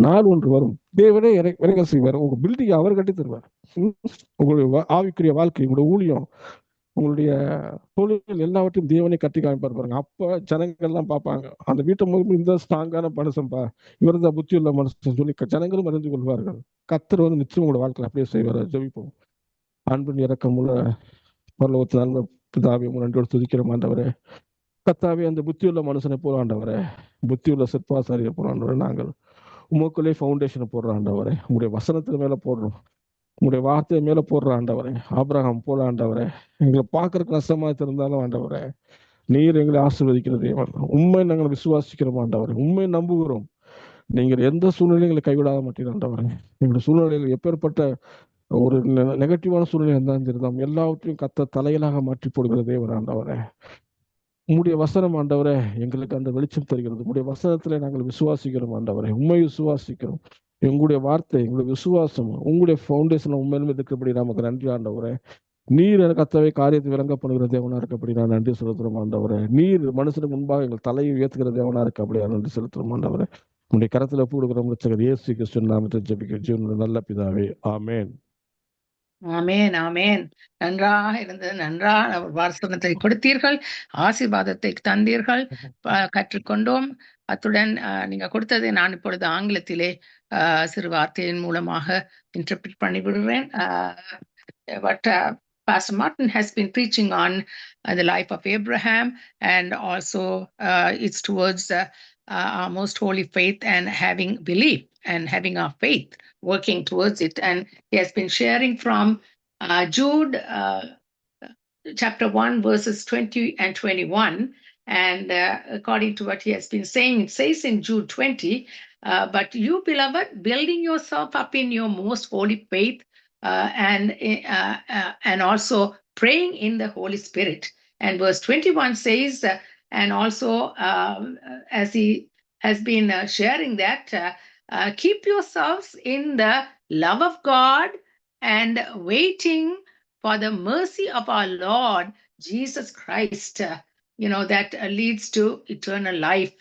நாள் ஒன்று வரும், தேவனே இறங்க செய்வார். உங்க பில்டிங் அவர் கட்டி தருவார். உங்களுடைய ஆவிக்குரிய வாழ்க்கை, உங்களுடைய ஊழியம், உங்களுடைய தொழில் எல்லாவற்றையும் தேவனை கட்டி காமிப்பார். பாருங்க, அப்ப ஜனங்கள் எல்லாம் பார்ப்பாங்க, அந்த வீட்டை முதல் இந்த ஸ்ட்ராங்கான மனுஷன்பா, இவர் தான் புத்தி உள்ள மனுஷன் சொல்லி ஜனங்களும் அறிந்து கொள்வார்கள். கத்தர் நிச்சயம் உங்களோட வாழ்க்கையில் அப்படியே செய்வார். ஜெபிப்போம். அன்பின் இறக்கமுள்ள பரலோகத்தின் அன்பு பிதாவே, நன்றியோடு துதிக்கிற ஆண்டவரே, கத்தாவே, அந்த புத்தியுள்ள மனுஷனை போல ஆண்டவரே, புத்தியுள்ள சிற்பாசாரியை போல ஆண்டவரே, நாங்கள் உமக்குள்ளே ஃபவுண்டேஷனை போடுற ஆண்டவரே, உங்களுடைய வசனத்தின் மேல போடுறோம், உங்களுடைய வார்த்தையை மேல போடுற ஆண்டவரே, ஆபிரகாம் போல ஆண்டவரே, எங்களை பார்க்கறதுக்கு கஷ்டமா இருந்தாலும் ஆண்டவரே, நீர் எங்களை ஆசீர்வதிக்கிற தேவன். உண்மை நாங்கள் விசுவாசிக்கிறோம் ஆண்டவரே, உண்மை நம்புகிறோம். நீங்கள் எந்த சூழ்நிலையும் எங்களை கைவிடாத மாட்டீங்க ஆண்டவரே. எங்களுடைய சூழ்நிலையில் எப்பேற்பட்ட ஒரு நெகட்டிவான சூழ்நிலை இருந்தாலும் சரிதான், எல்லாவற்றையும் கத்த தலைகளாக மாற்றி போடுகிற தேவன் ஆண்டவரே. உம்முடைய வசனம் ஆண்டவரே எங்களுக்கு அந்த வெளிச்சம் தருகிறது. உம்முடைய வசனத்துல நாங்கள் விசுவாசிக்கிறோம் ஆண்டவரே, உண்மை விசுவாசிக்கிறோம். எங்களுடைய வார்த்தை, எங்களுடைய விசுவாசம், உங்களுடைய ஃபவுண்டேஷன் உண்மையிலுமே இருக்கிறபடி நமக்கு நன்றி ஆண்டவரே. நீர் எனக்கு அத்தவை காரியத்தை விளங்கப்படுகிற தேவனா இருக்கப்படி நான் நன்றி செலுத்துறோம் ஆண்டவரே. நீர் மனுஷனுக்கு முன்பாக எங்கள் தலையை உயர்த்துகிற தேவனா இருக்கப்படி நன்றி செலுத்துறோம் ஆண்டவரே. உங்களுடைய கரத்துல கொடுக்கிற முடிச்சகர் இயேசு கிறிஸ்துவின் நாமத்தில் ஜெபிக்கிற ஜீவனுள்ள நல்ல பிதாவே, ஆமென். ஆமென், ஆமென். நன்றாக இருந்தது. நன்றாக வசனத்தை கொடுத்தீர்கள், ஆசீர்வாதத்தை தந்தீர்கள், கற்றுக்கொண்டோம். அத்துடன் நீங்க கொடுத்ததை நான் இப்பொழுது ஆங்கிலத்திலே சிறு வார்த்தையின் மூலமாக இன்டர்பிரட் பண்ணிவிடுவேன். But Pastor Martin has been preaching on the life of Abraham, and also it's towards our most holy faith and having belief and having our faith, working towards it. And he has been sharing from Jude chapter 1 verses 20 and 21. And according to what he has been saying, it says in Jude 20, but you, beloved, building yourself up in your most holy faith, and also praying in the Holy Spirit. And verse 21 says, and also as he has been sharing that, keep yourselves in the love of God and waiting for the mercy of our Lord Jesus Christ, that leads to eternal life.